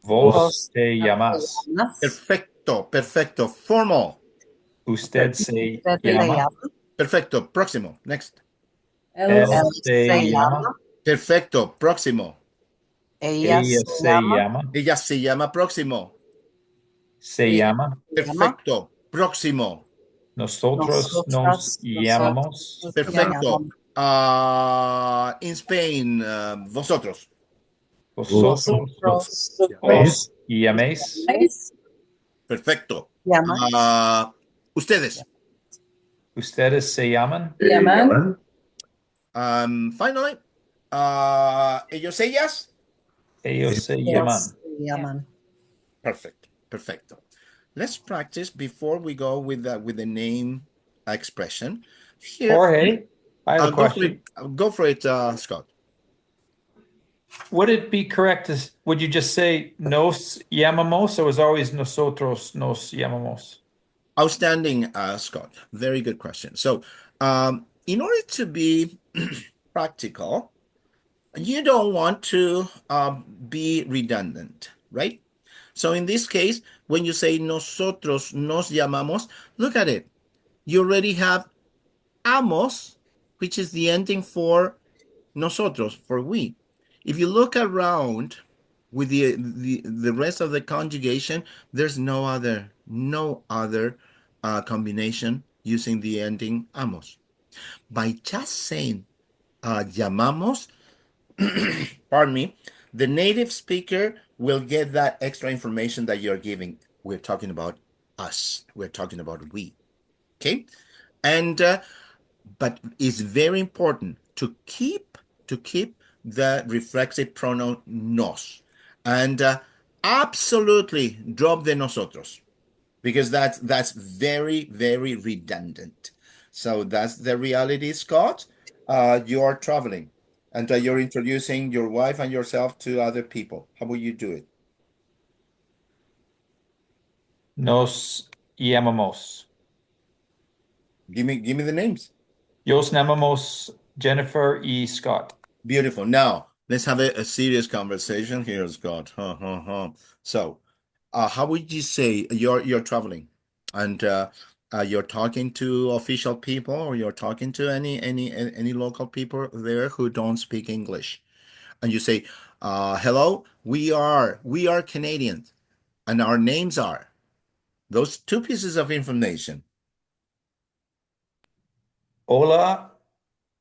E: Vos te llamas.
A: Perfecto, perfecto. Formal.
E: Usted se
C: Usted te
E: llama.
C: llama.
A: Perfecto. Próximo. Next.
E: Él
C: Él
E: se
C: se
E: llama.
A: Perfecto. Próximo.
C: Ella
E: Ella
C: se
E: se
C: llama.
E: llama.
A: Ella se llama. Próximo.
E: Se llama.
A: Perfecto. Próximo.
E: Nosotros nos llamamos.
A: Perfecto. In Spain, vosotros.
E: Vosotros
F: Llaméis.
E: os llaméis.
A: Perfecto. Ustedes.
E: Ustedes se llaman.
F: Llaman.
A: Finally, ellos, ellas.
E: Ellos se llaman.
A: Perfect. Perfecto. Let's practice before we go with the name expression. Here,
E: Jorge, I have a
A: go for
E: question.
A: it. Go for it, Scott.
E: Would it be correct would you just say nos llamamos, or is always nosotros nos llamamos?
A: Outstanding, Scott. Very good question. So, in order to be practical, you don't want to be redundant, right? So in this case, when you say nosotros nos llamamos, look at it. You already have amos, which is the ending for nosotros, for we. If you look around with the rest of the conjugation, there's no other combination using the ending amos. By just saying llamamos, pardon me, the native speaker will get that extra information that you're giving. We're talking about us. We're talking about we. Okay? And but it's very important to keep the reflexive pronoun nos, and absolutely drop the nosotros, because that's very redundant. So that's the reality, Scott. You are traveling, and you're introducing your wife and yourself to other people. How will you do it?
E: Nos llamamos.
A: Give me the names.
E: Nos llamamos Jennifer y Scott.
A: Beautiful. Now let's have a serious conversation here, Scott. So, how would you say you're traveling, and you're talking to official people, or you're talking to any local people there who don't speak English, and you say, "Hello, we are Canadians, and our names are," those two pieces of information.
E: Hola,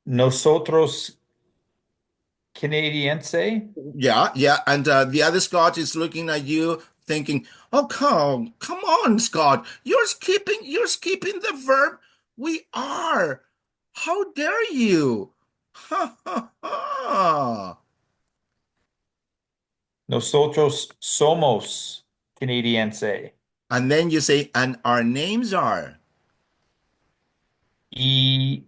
E: nosotros canadiense.
A: Yeah, and the other Scott is looking at you, thinking, "Oh, come on, Scott, you're skipping the verb. We are. How dare you?" Ha ha ha.
E: Nosotros somos canadiense.
A: And then you say, "And our names are."
E: Y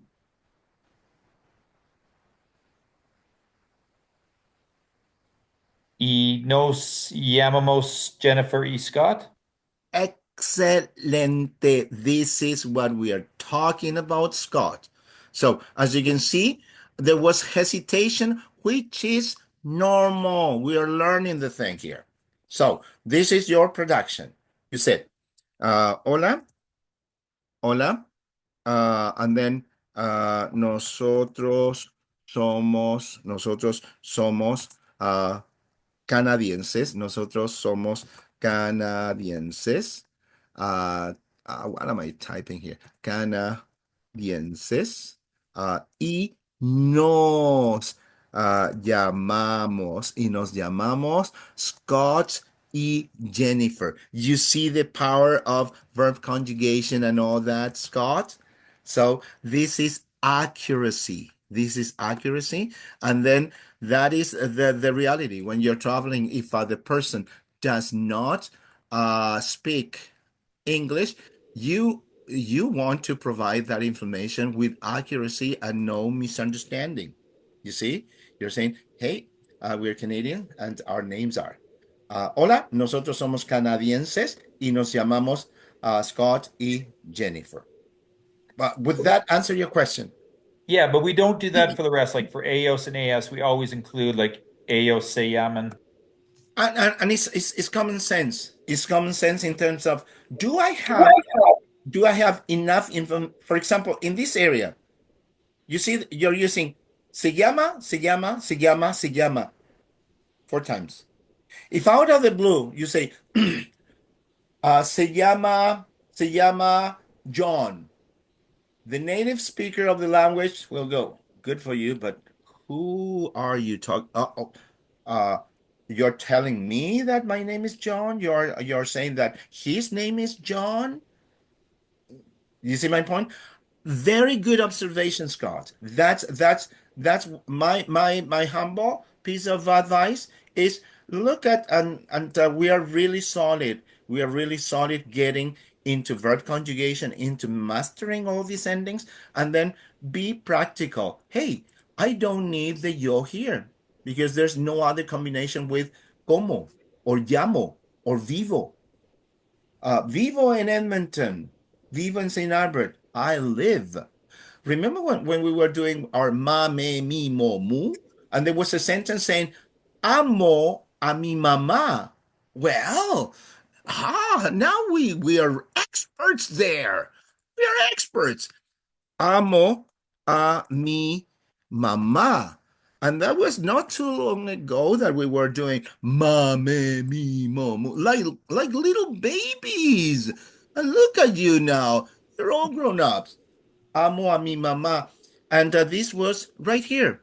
E: nos llamamos Jennifer y Scott.
A: Excelente. This is what we are talking about, Scott. So, as you can see, there was hesitation, which is normal. We are learning the thing here. So, this is your production. You said, hola, hola, and then nosotros somos canadienses. Nosotros somos canadienses. What am I typing here? Canadienses. Y nos llamamos Scott y Jennifer. You see the power of verb conjugation and all that, Scott? So this is accuracy. This is accuracy. And then that is the reality. When you're traveling, if the person does not speak English, you want to provide that information with accuracy and no misunderstanding. You see, you're saying, "Hey, we're Canadian and our names are hola, nosotros somos canadienses y nos llamamos Scott y Jennifer." Would that answer your question?
E: Yeah, but we don't do that for the rest. Like for ellos and ellas, we always include like ellos se llaman.
A: And it's common sense. It's common sense in terms of, do I have enough info? For example, in this area, you see you're using se llama, se llama, se llama, se llama 4 times. If out of the blue you say Se llama John. The native speaker of the language will go, good for you, but who are you talking? You're telling me that my name is John? You're saying that his name is John? You see my point? Very good observation, Scott. That's my humble piece of advice is look at and we are really solid. We are really solid getting into verb conjugation, into mastering all these endings, and then be practical. Hey, I don't need the yo here because there's no other combination with como or llamo or vivo. Vivo in Edmonton, vivo in St. Albert. I live. Remember when we were doing our ma, me, mi, mo, mu? And there was a sentence saying, amo a mi mamá. Well, now we are experts there. We are experts. Amo a mi mamá. And that was not too long ago that we were doing ma, me, mi, mo, mu, like little babies. And look at you now. You're all grown ups. Amo a mi mamá. And this was right here.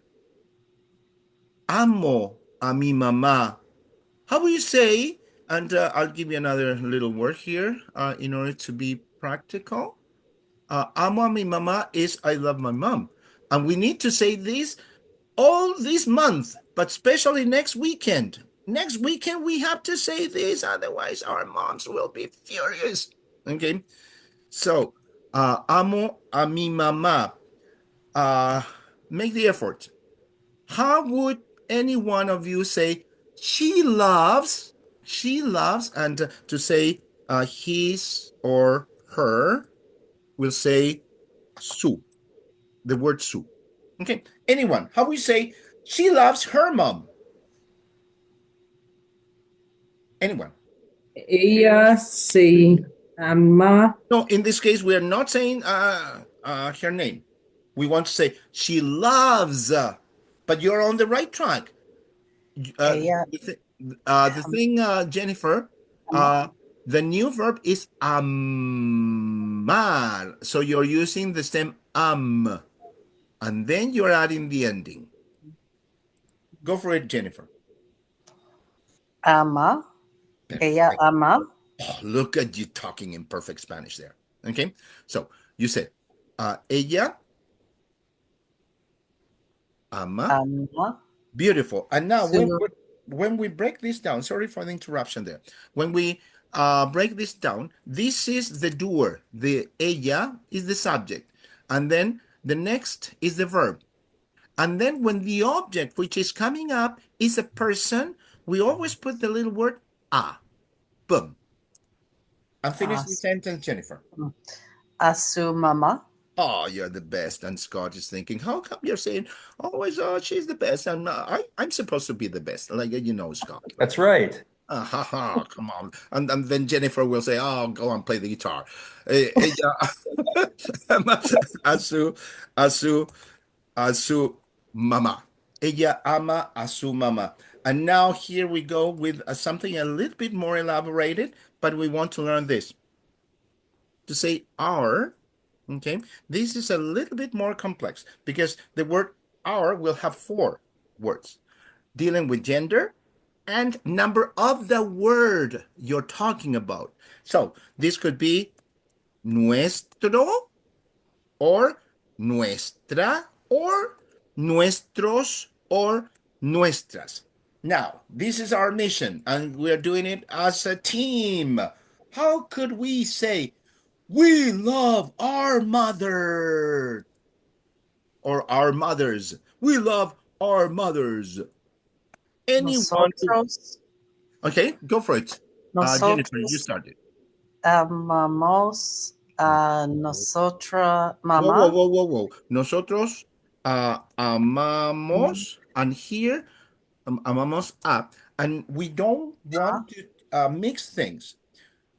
A: Amo a mi mamá. How will you say? And I'll give you another little word here in order to be practical. Amo a mi mamá is I love my mom. And we need to say this all this month, but especially next weekend. Next weekend, we have to say this, otherwise, our moms will be furious. Okay? So, amo a mi mamá. Make the effort. How would any one of you say, she loves, and to say his or her, will say su, the word su. Okay, anyone, how we say she loves her mom? Anyone?
D: Ella se ama.
A: No, in this case, we are not saying her name. We want to say she loves, but you're on the right track.
C: Ella.
A: The thing, Jennifer, the new verb is amar. So you're using the stem and then you're adding the ending. Go for it, Jennifer.
C: Ama. Ella ama.
A: Oh, look at you talking in perfect Spanish there. Okay, so you said, ella ama.
C: Ama.
A: Beautiful. And now when we break this down, sorry for the interruption there. When we break this down, this is the doer. The ella is the subject. And then the next is the verb. And then when the object, which is coming up, is a person, we always put the little word a. Boom. And finish the sentence, Jennifer.
C: A su mama.
A: Oh, you're the best. And Scott is thinking, how come you're saying always, oh, she's the best? And I'm supposed to be the best. Like, you know, Scott.
E: That's right.
A: Come on. And then Jennifer will say, oh, go on, play the guitar. A su mama. Ella ama a su mama. And now here we go with something a little bit more elaborated, but we want to learn this. To say our, okay, this is a little bit more complex because the word our will have 4 words dealing with gender and number of the word you're talking about. So this could be nuestro or nuestra or nuestros or nuestras. Now, this is our mission and we're doing it as a team. How could we say, we love our mother or our mothers? We love our mothers. Anyone?
C: Nosotros.
A: Okay, go for it. Jennifer, you started.
C: Amamos a nosotros mamá.
A: Whoa. Nosotros amamos, and here amamos a, and we don't want to mix things.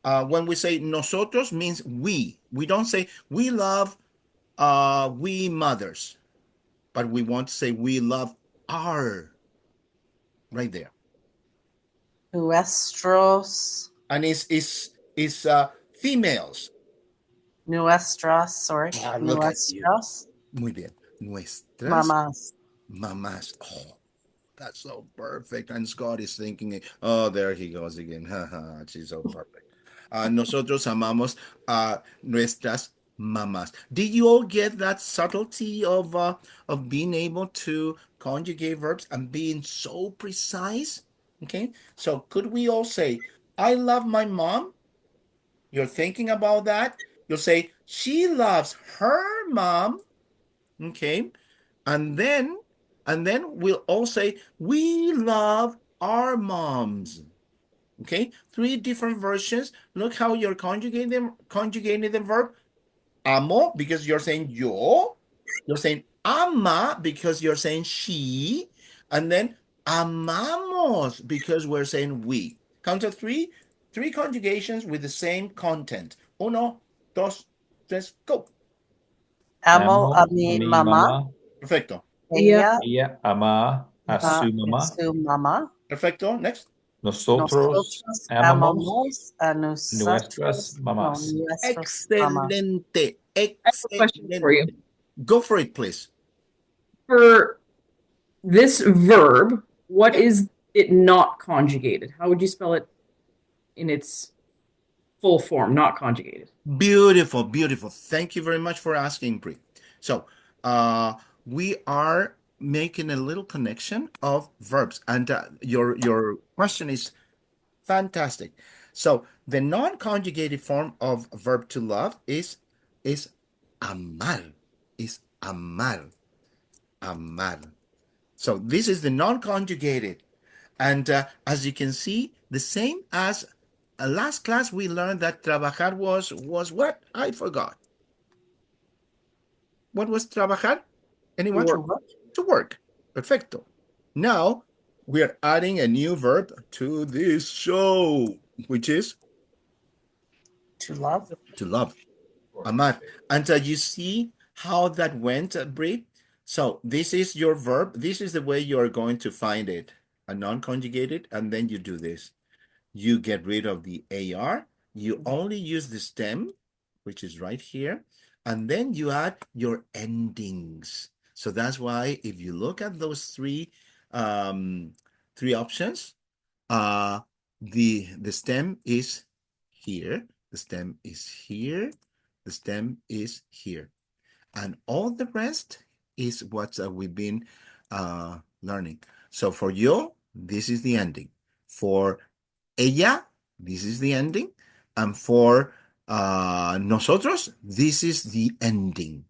A: When we say nosotros means we. We don't say we love we mothers, but we want to say we love our. Right there.
C: Nuestros.
A: And it's is females.
C: Nuestras, sorry.
A: Look at you.
C: Nuestras
A: Muy bien. Nuestras
C: mamás.
A: mamás. Oh, that's so perfect. And Scott is thinking, oh, there he goes again. She's so perfect. Nosotros amamos a nuestras mamás. Did you all get that subtlety of being able to conjugate verbs and being so precise? Okay, so could we all say, I love my mom? You're thinking about that. You'll say, she loves her mom. Okay. And then, we'll all say, we love our moms. Okay. Three different versions. Look how you're conjugating the verb. Amo, because you're saying yo. You're saying ama, because you're saying she. And then amamos, because we're saying we. Count of three. Three conjugations with the same content. Uno, dos, tres, go.
C: Amo a mi mamá.
E: mamá.
A: Perfecto.
C: Ella
E: Ella ama a su mamá.
C: su mamá.
A: Perfecto. Next.
E: Nosotros
C: Nosotros
E: amamos
C: amamos a
E: nuestras mamás.
C: nuestras mamás.
A: Excelente.
D: I have a question for you.
A: Go for it, please.
D: For this verb, what
A: Yep.
D: is it not conjugated? How would you spell it in its full form, not conjugated?
A: Beautiful, beautiful. Thank you very much for asking, Pri. So, we are making a little connection of verbs, and your question is fantastic. So, the non-conjugated form of verb to love is amar, is amar, amar. So, this is the non-conjugated, and as you can see, the same as last class we learned that trabajar was what? I forgot. What was trabajar? Anyone?
D: Work.
A: To work. Perfecto. Now we're adding a new verb to this show, which is
C: To love.
A: to love. Amar. And you see how that went, Brie? So this is your verb. This is the way you're going to find it. A non-conjugated, and then you do this. You get rid of the AR. You only use the stem, which is right here. And then you add your endings. So that's why if you look at those three options, the stem is here, the stem is here, the stem is here. And all the rest is what we've been learning. So for yo, this is the ending. For ella, this is the ending. And for nosotros, this is the ending.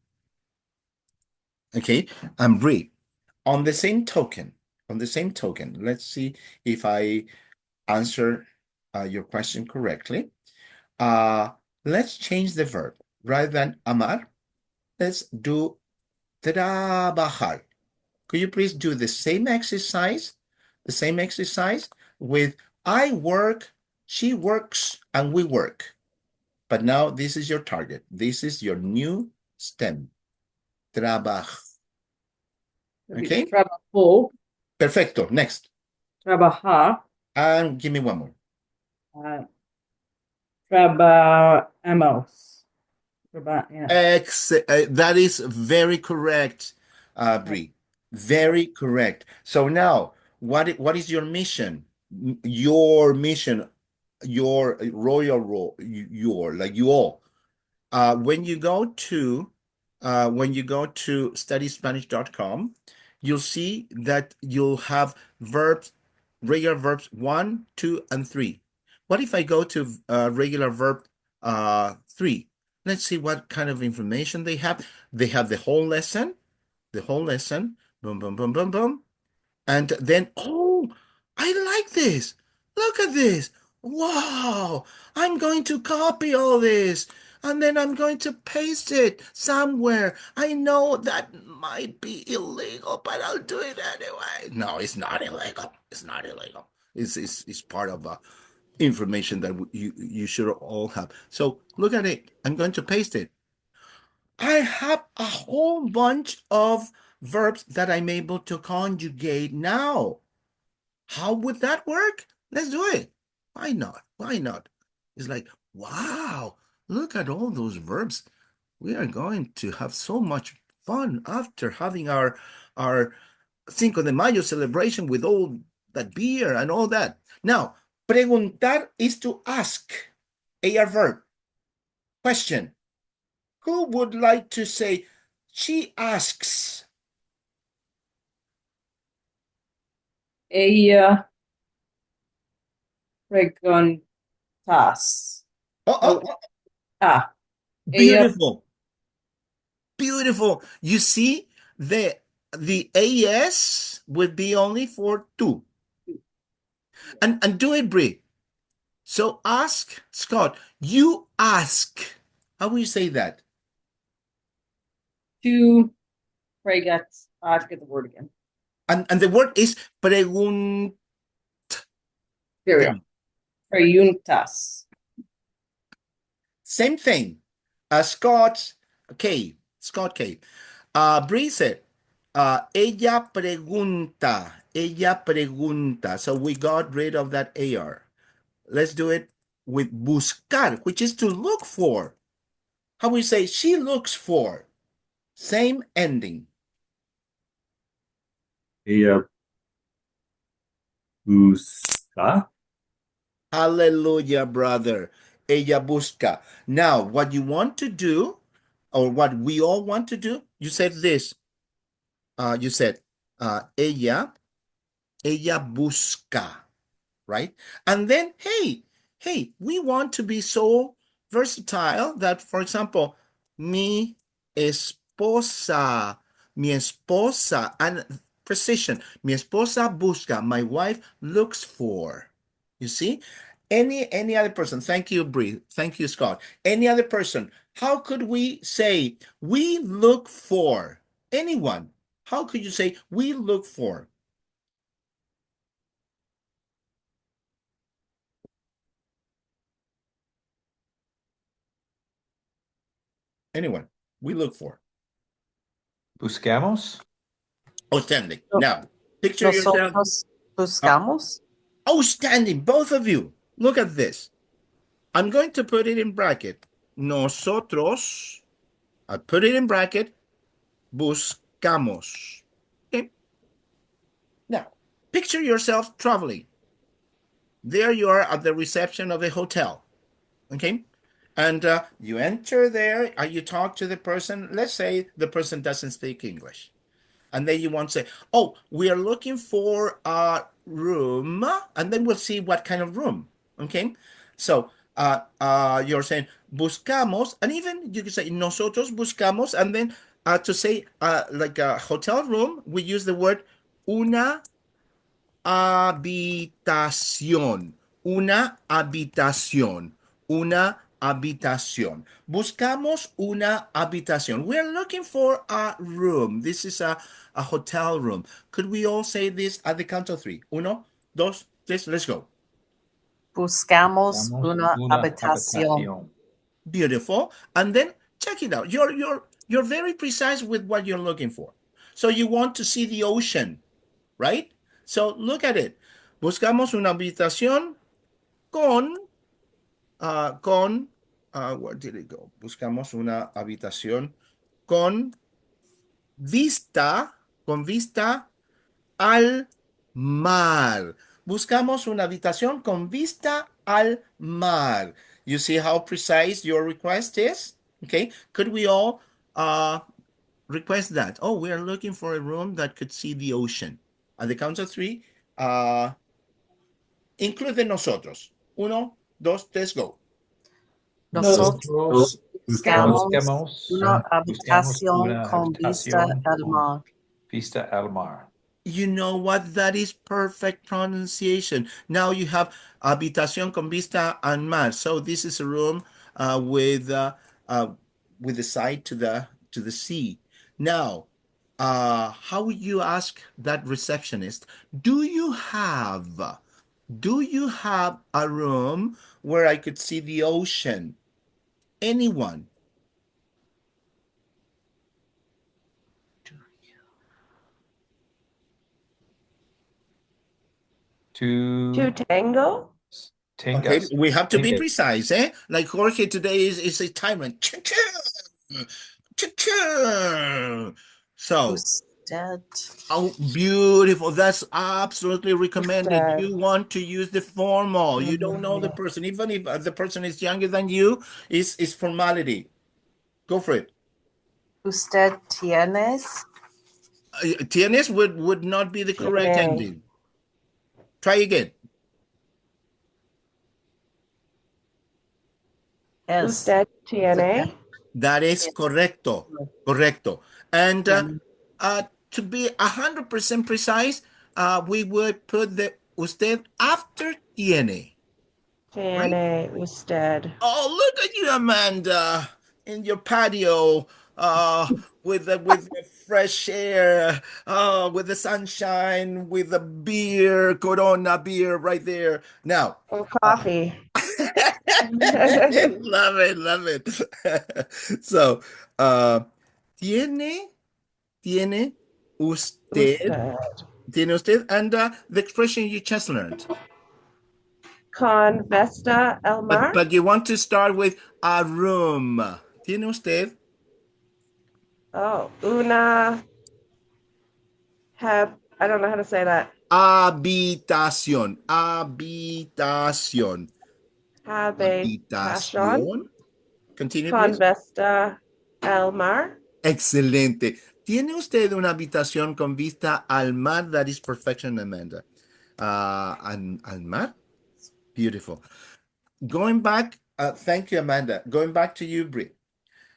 A: Okay, and Brie, on the same token, let's see if I answer your question correctly. Let's change the verb. Rather than amar, let's do trabajar. Could you please do the same exercise? With I work, she works, and we work. But now this is your target. This is your new stem. Trabaj. Okay?
D: Trabajo,
A: Perfecto. Next.
D: trabajar,
A: And give me one more.
D: trabajamos. Yeah.
A: That is very correct, Brie. Very correct. So now, what is your mission? Your mission, your royal role, your like you all. When you go to studyspanish.com, you'll see that you'll have verbs, regular verbs 1, 2, and 3. What if I go to regular verb 3? Let's see what kind of information they have. They have the whole lesson, boom, boom, boom, boom, boom. And then, oh, I like this. Look at this. Wow. I'm going to copy all this. And then I'm going to paste it somewhere. I know that might be illegal, but I'll do it anyway. No, it's not illegal. It's not illegal. It's part of information that you should all have. So look at it. I'm going to paste it. I have a whole bunch of verbs that I'm able to conjugate now. How would that work? Let's do it. Why not? Why not? It's like, Wow, look at all those verbs. We are going to have so much fun after having our Cinco de Mayo celebration with all that beer and all that. Now, preguntar is to ask. AR verb. Question. Who would like to say, she asks?
D: Ella preguntas.
A: Oh,
D: No,
A: oh,
D: ella
A: beautiful. Beautiful. You see, the AS would be only for two. And do it, Brie. So ask, Scott, you ask. How will you say that?
D: to preguntas. I forget the word again.
A: And the word is pregunta.
D: There we go. Preguntas.
A: Same thing. Scott K. Scott K. Bree said, ella pregunta. Ella pregunta. So we got rid of that AR. Let's do it with buscar, which is to look for. How we say she looks for. Same ending.
F: Ella busca.
A: Hallelujah, brother. Ella busca. Now, what you want to do, or what we all want to do, you said this. You said, ella busca, right? And then, hey, we want to be so versatile that, for example, mi esposa, and precision, mi esposa busca, my wife looks for. You see? Any other person, thank you, Bree, thank you, Scott. Any other person, how could we say we look for anyone? How could you say we look for? Anyone? We look for.
E: Buscamos.
A: Outstanding.
C: No-
A: Now, picture yourself.
C: Nosotros buscamos.
A: Outstanding, both of you. Look at this. I'm going to put it in bracket. Nosotros, I put it in bracket, buscamos. Okay. Now, picture yourself traveling. There you are at the reception of a hotel. Okay. And you enter there and you talk to the person. Let's say the person doesn't speak English. And then you want to say, oh, we are looking for a room, and then we'll see what kind of room. Okay. So you're saying buscamos, and even you can say nosotros buscamos, and then to say like a hotel room, we use the word una habitación, una habitación, una habitación. Buscamos una habitación. We're looking for a room. This is a hotel room. Could we all say this at the count of three? Uno, dos, tres, let's go.
C: Buscamos
E: Buscamos
C: una
E: una
C: habitación.
A: Beautiful. And then check it out. You're very precise with what you're looking for. So you want to see the ocean, right? So look at it. Buscamos una habitación where did it go? Buscamos una habitación con vista al mar. Buscamos una habitación con vista al mar. You see how precise your request is? Okay. Could we all request that? Oh, we are looking for a room that could see the ocean. At the count of three, include nosotros. Uno, dos, tres, go.
C: Nosotros buscamos
E: buscamos
C: una
E: buscamos
C: habitación
E: una
C: con vista
E: habitación
C: al
E: con
C: mar.
E: vista al mar.
A: You know what? That is perfect pronunciation. Now you have habitación con vista al mar. So this is a room with the side to the sea. Now, how would you ask that receptionist? Do you have a room where I could see the ocean? Anyone?
B: To tango?
E: Tengas.
A: Okay, we have to be
E: Tengas.
A: precise, eh? Like Jorge today is a tyrant. Cha-cha! Cha-cha! So,
C: Usted.
A: oh, beautiful. That's absolutely recommended.
B: Usted.
A: You want to use the formal. You don't know the person. Even if the person is younger than you, is formality. Go for it.
C: Usted tienes.
A: Tienes would not be the correct
B: Tiene.
A: ending. Try again.
C: Es.
B: Usted tiene.
A: That is correcto. Correcto. And to be 100% precise, we would put the usted after tiene. Right?
B: Tiene usted.
A: Oh, look at you, Amanda, in your patio, with the fresh air, with the sunshine, with the beer, Corona beer right there. Now,
B: Oh, coffee.
A: love it, love it. So, tiene, tiene usted,
B: Usted.
A: tiene usted, and the expression you just learned.
B: Con Vesta el mar.
A: But you want to start with a room. Tiene usted
B: Oh, una. I don't know how to say that.
A: habitación, habitación,
B: Habitación.
A: habitación. Continue,
B: Con
A: please.
B: Vesta el mar.
A: Excelente. ¿Tiene usted una habitación con vista al mar? That is perfection, Amanda. Al mar? Beautiful. Going back, thank you, Amanda. Going back to you, Brie.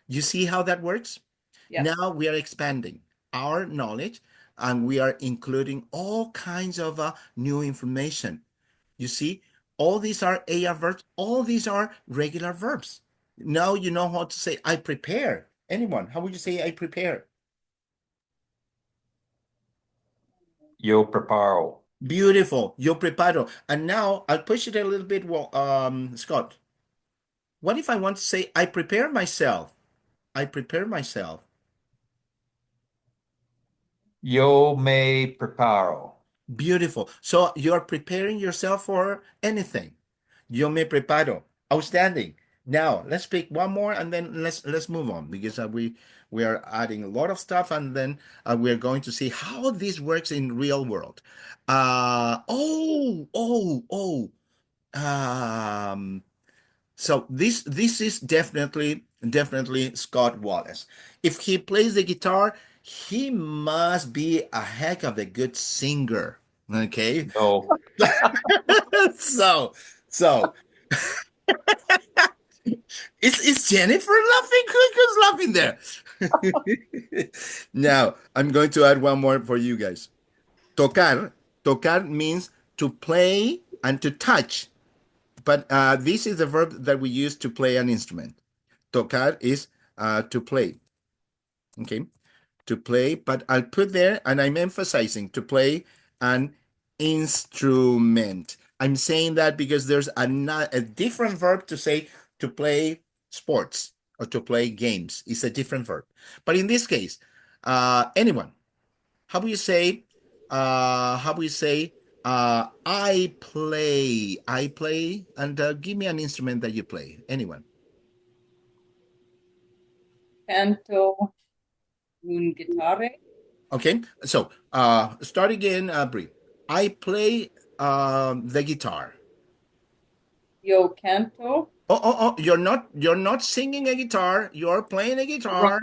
A: You see how that works?
D: Yes.
A: Now we are expanding our knowledge and we are including all kinds of new information. You see, all these are AR verbs, all these are regular verbs. Now you know how to say, I prepare. Anyone, how would you say I prepare?
E: Yo preparo.
A: Beautiful. Yo preparo. And now I'll push it a little bit, Scott. What if I want to say, I prepare myself? I prepare myself.
E: Yo me preparo.
A: Beautiful. So you're preparing yourself for anything. Yo me preparo. Outstanding. Now let's pick one more and then let's move on because we are adding a lot of stuff and then we're going to see how this works in real world. So this is definitely Scott Wallace. If he plays the guitar, he must be a heck of a good singer. Okay.
E: No.
A: So is Jennifer laughing? Who's laughing there? Now I'm going to add one more for you guys. Tocar means to play and to touch. But this is the verb that we use to play an instrument. Tocar is to play. Okay, to play. But I'll put there, and I'm emphasizing to play an instrument. I'm saying that because there's a different verb to say to play sports or to play games. It's a different verb. But in this case, anyone, how would you say, I play, and give me an instrument that you play. Anyone?
D: Canto un guitarre.
A: Okay, so start again, Brie. I play the guitar.
D: Yo canto.
A: Oh, you're not singing a guitar, you're playing a guitar.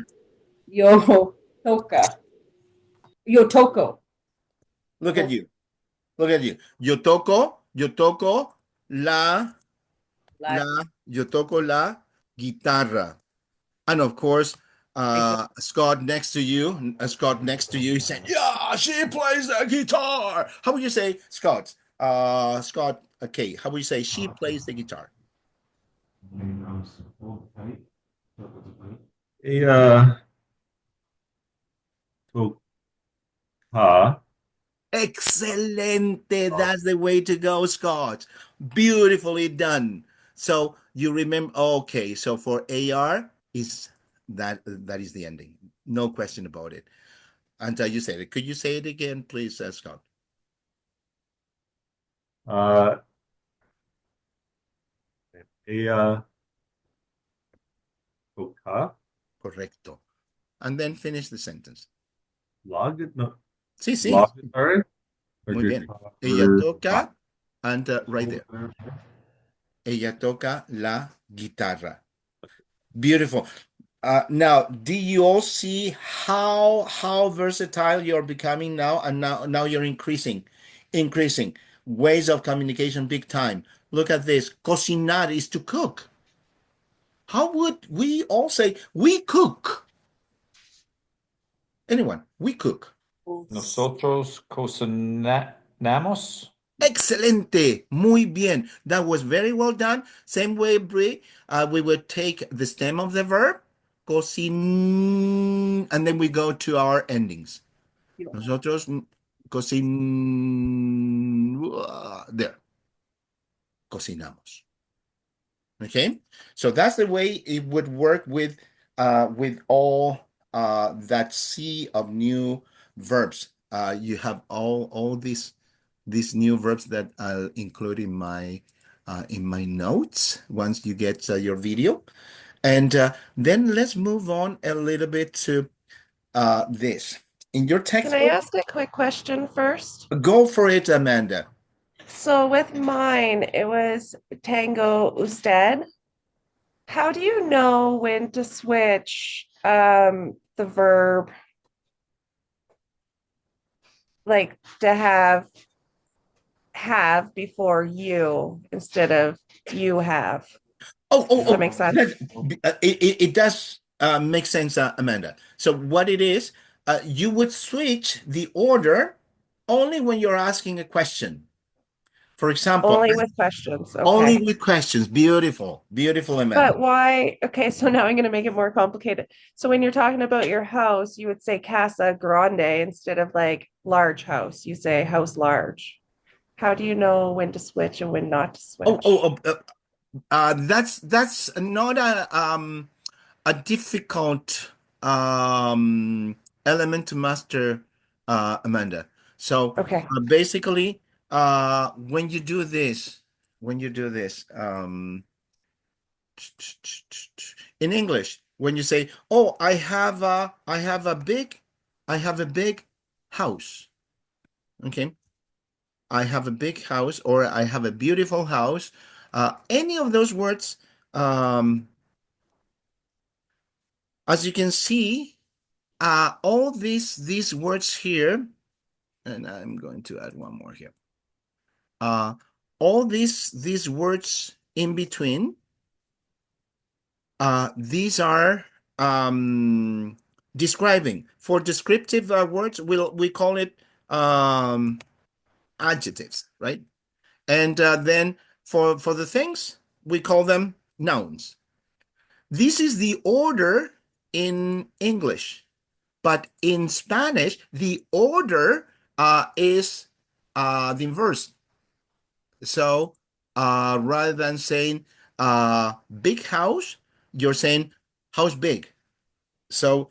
D: Yo toca. Yo toco.
A: Look at you. Look at you. Yo toco yo toco la guitarra. And of course, Scott next to you, he said, yeah, she plays the guitar. How would you say, Scott? Scott, okay, how would you say she plays the guitar?
F: Ella toca.
A: Excelente. That's the way to go, Scott. Beautifully done. So you remember, okay, so for AR is that is the ending. No question about it. Until you said it. Could you say it again, please, Scott?
F: Ella toca
A: Correcto. And then finish the sentence.
F: lag, no,
A: Sí, sí.
F: lag guitar or
A: Muy bien.
F: guitar.
A: Ella toca, and right there. Ella toca la guitarra. Beautiful. Now, do you all see how versatile you're becoming now? And now you're increasing ways of communication big time. Look at this. Cocinar is to cook. How would we all say we cook? Anyone? We cook.
E: Nosotros cocinamos.
A: Excelente. Muy bien. That was very well done. Same way, Brie. We would take the stem of the verb, cocin, and then we go to our endings. Nosotros there. Cocinamos. Okay? So that's the way it would work with all that sea of new verbs. You have all these new verbs that I'll include in my notes once you get your video. And then let's move on a little bit to this. In your
B: Can I
A: textbook,
B: ask a quick question first?
A: go for it, Amanda.
B: So with mine, it was tango usted. How do you know when to switch the verb, like to have before you instead of you have? Does that make sense?
A: It does make sense, Amanda. So what it is, you would switch the order only when you're asking a question. For example,
B: Only with questions.
A: only
B: Okay.
A: with questions. Beautiful, beautiful, Amanda.
B: But why? Okay, so now I'm going to make it more complicated. So when you're talking about your house, you would say casa grande instead of like large house. You say house large. How do you know when to switch and when not to
A: Oh,
B: switch?
A: oh, oh, that's not a difficult element to master, Amanda. So
B: Okay.
A: basically, when you do this, in English, when you say, "Oh, I have a big house," okay, I have a big house, or I have a beautiful house. Any of those words, as you can see, all these words here, and I'm going to add one more here. All these words in between, these are describing. For descriptive words, we call it adjectives, right? And then for the things, we call them nouns. This is the order in English, but in Spanish, the order is the inverse. So rather than saying big house, you're saying house big. So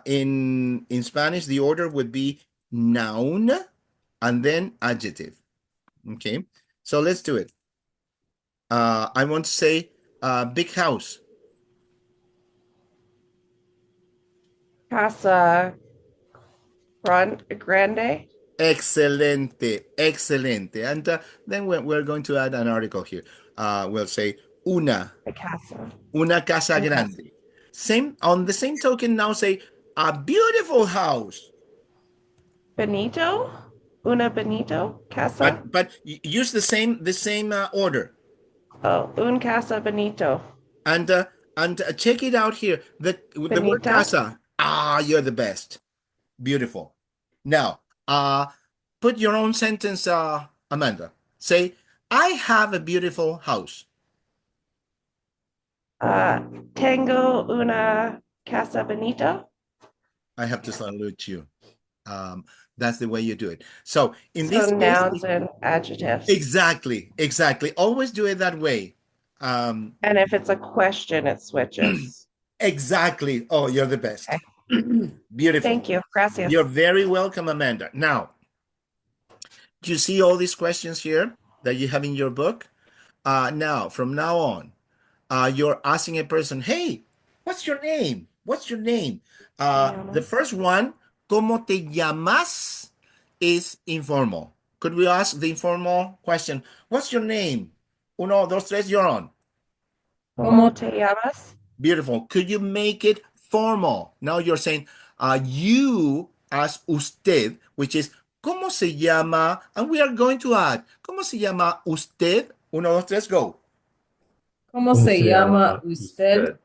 A: in Spanish, the order would be noun and then adjective. Okay, so let's do it. I want to say big house.
B: Casa grande.
A: Excelente, excelente. And then we're going to add an article here. We'll say
B: A casa.
A: una casa
B: Un casa.
A: grande. Same on the same token. Now say a beautiful house,
B: Benito. Una Benito. Casa.
A: but use the same order.
B: Oh, un casa Benito.
A: And check it out here. The word
B: Benita.
A: casa. You're the best. Beautiful. Now, put your own sentence, Amanda. Say, I have a beautiful house.
B: Tengo una casa Benito.
A: I have to salute you. That's the way you do it. So in
B: So
A: this case,
B: nouns and adjectives.
A: exactly. Always do it that way.
B: And if it's a question, it switches.
A: Exactly. Oh, you're the best.
B: Okay.
A: Beautiful.
B: Thank you. Gracias.
A: You're very welcome, Amanda. Now, do you see all these questions here that you have in your book? Now, from now on, you're asking a person, hey, what's your name? What's your name? The
B: llamas?
A: first one, ¿Cómo te llamas? Is informal. Could we ask the informal question? What's your name? Uno, dos, tres, you're on.
B: ¿Cómo te llamas?
A: Beautiful. Could you make it formal? Now you're saying, you as usted, which is, ¿cómo se llama? And we are going to add, ¿cómo se llama usted? Uno, dos, tres, go.
D: ¿Cómo se llama usted?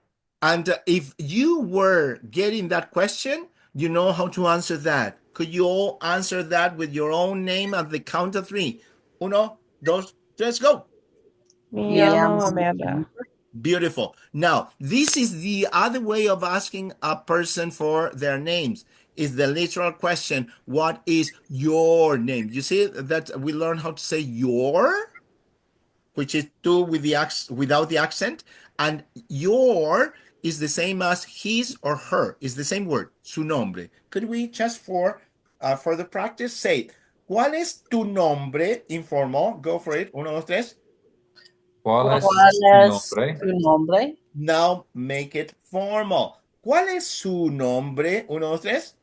A: And if you were getting that question, you know how to answer that. Could you all answer that with your own name at the count of three? Uno, dos, tres, go.
B: Me
C: Yeah.
B: llamo Amanda.
A: Beautiful. Now, this is the other way of asking a person for their names. Is the literal question, what is your name? You see that we learn how to say your, which is two with the without the accent, and your is the same as his or her. Is the same word, su nombre. Could we just for the practice say, ¿cuál es tu nombre? Informal. Go for it. Uno, dos, tres.
E: ¿Cuál es
C: ¿Cuál es
E: su nombre?
C: tu nombre?
A: Now make it formal. ¿Cuál es su nombre? Uno, dos, tres.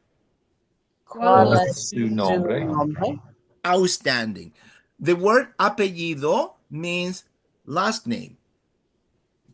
C: ¿Cuál
E: ¿Cuál
C: es
E: es su
C: tu
E: nombre?
C: nombre?
A: Outstanding. The word apellido means last name,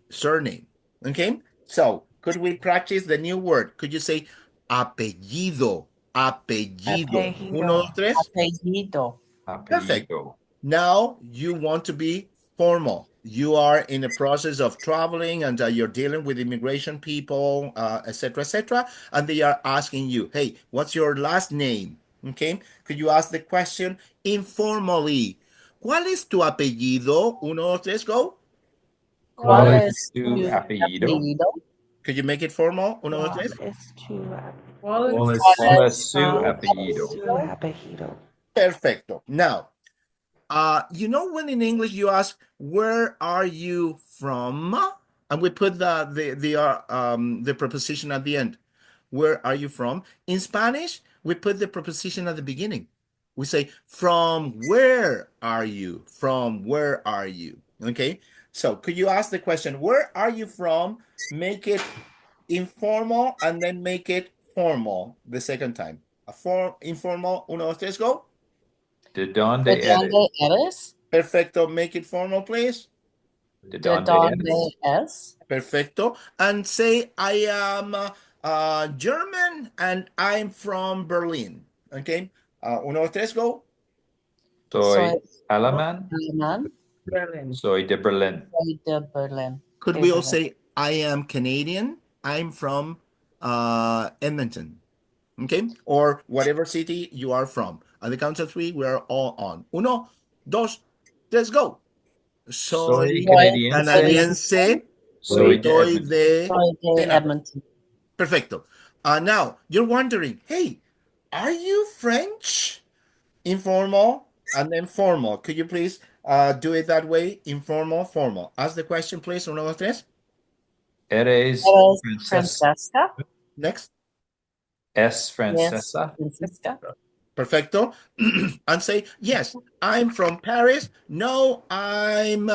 A: surname. Okay? So, could we practice the new word? Could you say apellido? Apellido. Uno,
B: Apellido.
A: dos, tres.
C: Apellido.
A: Perfect.
E: Apellido.
A: Now you want to be formal. You are in the process of traveling and you're dealing with immigration people, etc., etc., and they are asking you, hey, what's your last name? Okay. Could you ask the question informally? ¿Cuál es tu apellido? Uno, dos, tres, go.
C: ¿Cuál
E: ¿Cuál
C: es
E: es tu
C: tu
E: apellido?
C: apellido?
A: Could you make it formal? Uno, dos,
B: ¿Cuál
A: tres.
B: es tu
E: ¿Cuál es
C: ¿Cuál es
E: su
C: tu
E: apellido?
B: apellido?
A: Perfecto. Now, you know when in English you ask, "Where are you from?" and we put the preposition at the end. Where are you from? In Spanish, we put the preposition at the beginning. We say, "From where are you? From where are you?" Okay. So could you ask the question, "Where are you from?" Make it informal and then make it formal the second time. A form informal. Uno, dos, tres, go.
E: ¿De
C: ¿De
E: dónde eres?
C: dónde eres?
A: Perfecto. Make it formal, please.
E: ¿De
C: ¿De
E: dónde
C: dónde
E: eres?
C: es?
A: Perfecto. And say, I am German and I'm from Berlin. Okay. Uno, dos, tres, go.
C: Soy
E: Soy alemán.
C: alemán.
D: Berlin.
E: Soy de Berlín.
C: Soy de Berlín.
A: Could
C: De
A: we all
C: Berlín.
A: say, I am Canadian. I'm from Edmonton. Okay. Or whatever city you are from. At the count of three, we are all on. Uno, dos, tres, go.
E: Soy
A: Soy
C: Soy
E: canadiense.
A: canadiense.
E: Soy de
A: Soy
E: Edmonton.
A: de
C: Soy de
A: Edmonton.
C: Edmonton.
A: Perfecto. Now, you're wondering, hey, are you French? Informal and then formal. Could you please do it that way? Informal, formal. Ask the question, please. Uno, dos, tres.
E: ¿Eres
C: ¿Eres
E: francesa?
C: Francesca?
A: Next.
E: ¿Es
C: ¿Es
E: francesa?
C: Francisca?
A: Perfecto. And say, yes, I'm from Paris. No, I'm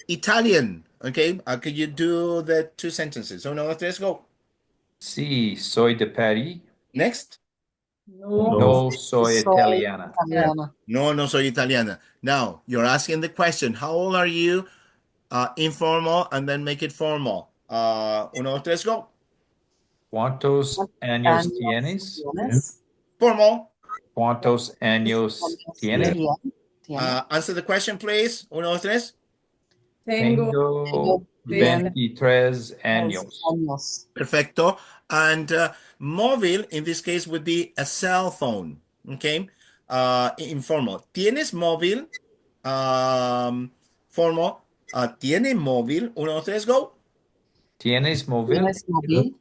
A: Italian. Okay. Could you do the two sentences? Uno, dos, tres, go.
E: Sí, soy de París.
A: Next.
D: No.
E: No soy
C: Soy
E: italiana.
C: italiana.
A: No, no soy italiana. Now, you're asking the question, how old are you? Informal and then make it formal. Uno, dos, tres, go.
E: ¿Cuántos años
C: Años
E: tienes?
C: tienes?
A: Formal.
E: ¿Cuántos años
C: Años
E: tienes?
C: tienes?
A: Answer the question, please. Uno, dos, tres.
D: Tengo
E: Tengo
C: Tengo
E: 23 años.
C: años.
A: Perfecto. And móvil, in this case, would be a cell phone. Okay. Informal. ¿Tienes móvil? Formal. ¿Tiene móvil? Uno, dos, tres, go.
E: ¿Tienes móvil?
C: ¿Tienes móvil?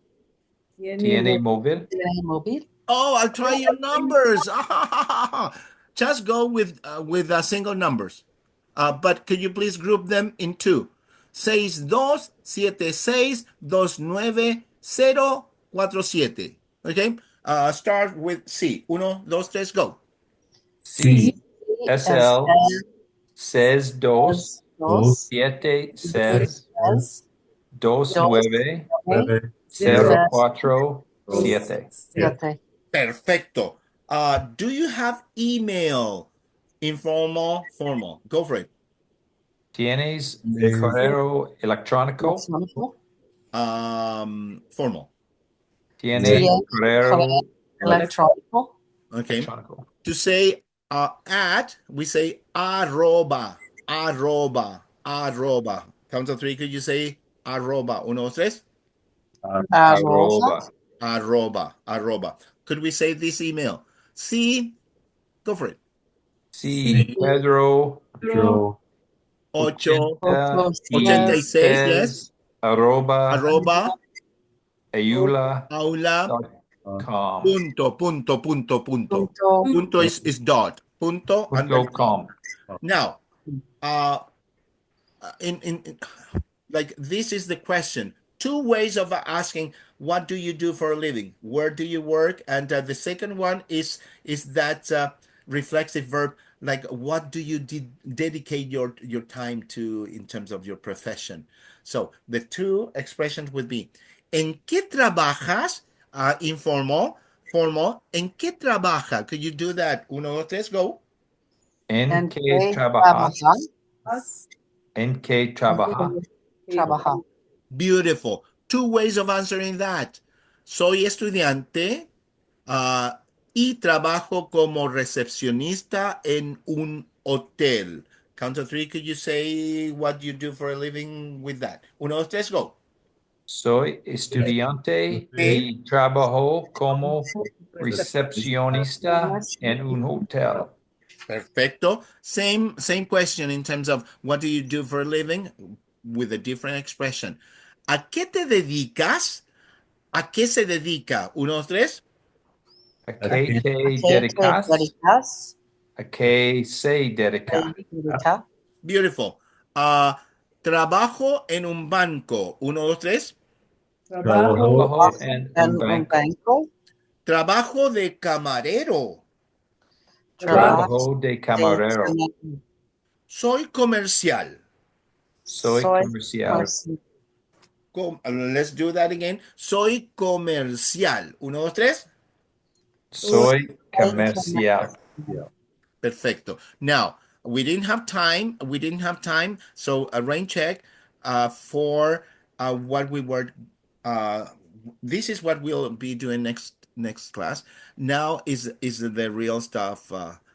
E: ¿Tiene móvil?
C: ¿Tienes móvil?
A: Oh, I'll try your numbers. Just go with single numbers. But could you please group them in two? 6276294047. Okay? Start with C. Uno, dos, tres, go.
E: Sí.
C: Es
E: SL 62
C: dos,
E: 7, 6,
C: seis,
E: 2,
C: dos,
E: 9,
C: nueve,
E: 0,
C: cero,
E: 4, 7.
C: siete.
A: Perfecto. Do you have email? Informal, formal. Go for it.
E: ¿Tienes correo electrónico?
C: Electrónico.
A: Formal.
E: ¿Tienes
C: Tiene
E: correo
C: electrónico.
A: Okay.
E: electrónico?
A: To say at, we say arroba, arroba, arroba. Count to three. Could you say arroba? Uno, dos, tres.
C: Arroba.
A: Arroba, arroba. Could we say this email? Sí, go for it.
E: Sí, Pedro
A: Ocho,
C: 86,
A: 86, yes.
E: arroba
A: Arroba,
E: ayula.com.
A: aula, punto, punto, punto, punto.
C: punto,
A: Punto is dot. Punto and then com. Now, in like this is the question. Two ways of asking, what do you do for a living? Where do you work? And the second one is that reflexive verb, like what do you dedicate your time to in terms of your profession? So the two expressions would be, ¿en qué trabajas? Informal, formal. ¿En qué trabaja? Could you do that? Uno, dos, tres, go.
E: ¿En qué trabajas? ¿En qué trabajas?
C: Trabajar.
A: Beautiful. Two ways of answering that. Soy estudiante y trabajo como recepcionista en un hotel. Count to three. Could you say what you do for a living with that? Uno, dos, tres, go.
E: Soy estudiante y trabajo como recepcionista en un hotel.
A: Perfecto. Same question in terms of what do you do for a living with a different expression. ¿A qué te dedicas? ¿A qué se dedica? Uno, dos, tres.
E: ¿A qué te
C: ¿Qué
E: dedicas?
C: dedicas?
E: ¿A qué se dedica?
C: Dedica.
A: Beautiful. Trabajo en un banco. Uno, dos, tres.
E: Trabajo en un
C: En un
E: banco.
C: banco.
A: Trabajo de camarero.
E: Trabajo de camarero.
A: Soy comercial.
E: Soy comercial.
A: Let's do that again. Soy comercial. Uno, dos, tres.
E: Soy comercial.
A: Perfecto. Now, we didn't have time. So a rain check for what we were. Uh, this is what we'll be doing next class. Now is the real stuff,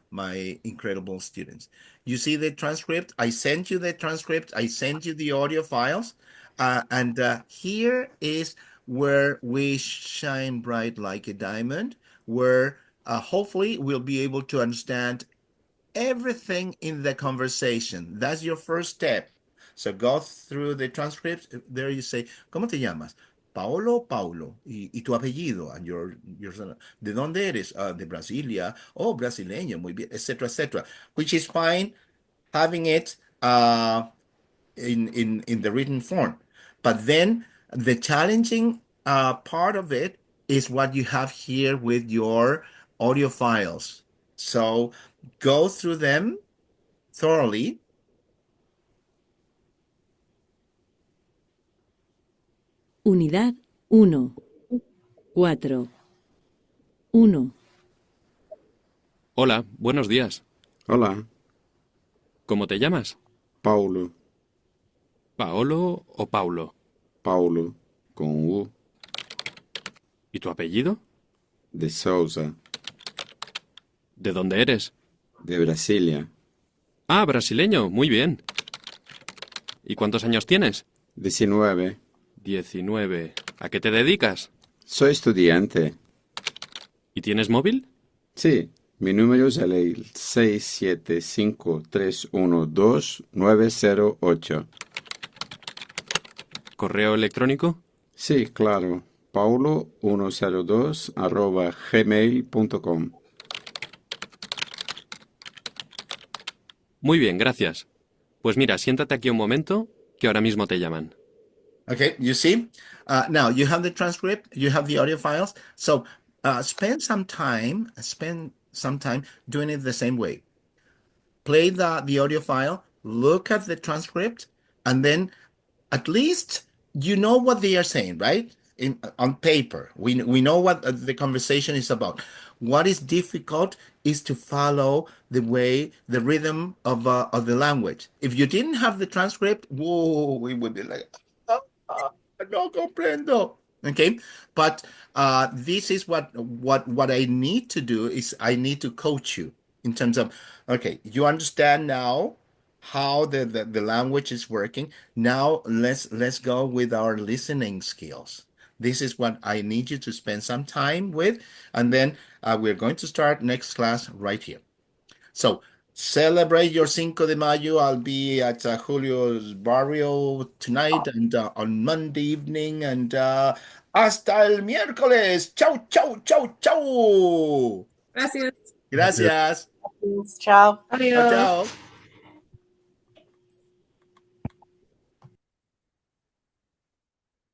A: my incredible students. You see the transcript. I sent you the transcript. I sent you the audio files, and here is where we shine bright like a diamond. Where hopefully we'll be able to understand everything in the conversation. That's your first step. So go through the transcripts. There you say, ¿cómo te llamas? Paolo, Paulo. Y tu apellido. And your ¿De dónde eres? De Brasilia. Oh, brasileño. Muy bien, etc., etc. Which is fine having it in the written form. But then the challenging part of it is what you have here with your audio files. So go through them thoroughly.
G: Unidad 1. 4. 1.
H: Hola, buenos días.
I: Hola,
H: ¿Cómo te llamas?
I: Paulo,
H: ¿Paolo o Paulo?
I: Paulo, con U,
H: ¿Y tu apellido?
I: de Sousa,
H: ¿De dónde eres?
I: de Brasilia,
H: Ah, brasileño, muy bien. ¿Y cuántos años tienes?
I: 19.
H: 19. ¿A qué te dedicas?
I: Soy estudiante.
H: ¿Y tienes móvil?
I: Sí, mi número es el 675312908.
H: ¿Correo electrónico?
I: Sí, claro, paulo102@gmail.com.
H: Muy bien, gracias. Pues mira, siéntate aquí un momento, que ahora mismo te llaman.
A: Okay, you see? Now you have the transcript, you have the audio files. So spend some time doing it the same way. Play the audio file, look at the transcript, and then at least you know what they are saying, right? On paper, we know what the conversation is about. What is difficult is to follow the rhythm of the language. If you didn't have the transcript, whoa, we would be like, "Ah, ah, no comprendo." Okay, but this is what I need to do is I need to coach you in terms of, okay, you understand now how the language is working. Now let's go with our listening skills. This is what I need you to spend some time with, and then we're going to start next class right here. So celebrate your Cinco de Mayo. I'll be at Julio's barrio tonight and on Monday evening, and hasta el miércoles. Chau, chau, chau, chau.
D: Gracias.
A: Gracias.
C: Ciao.
A: Chao,
B: Adios.
A: chao.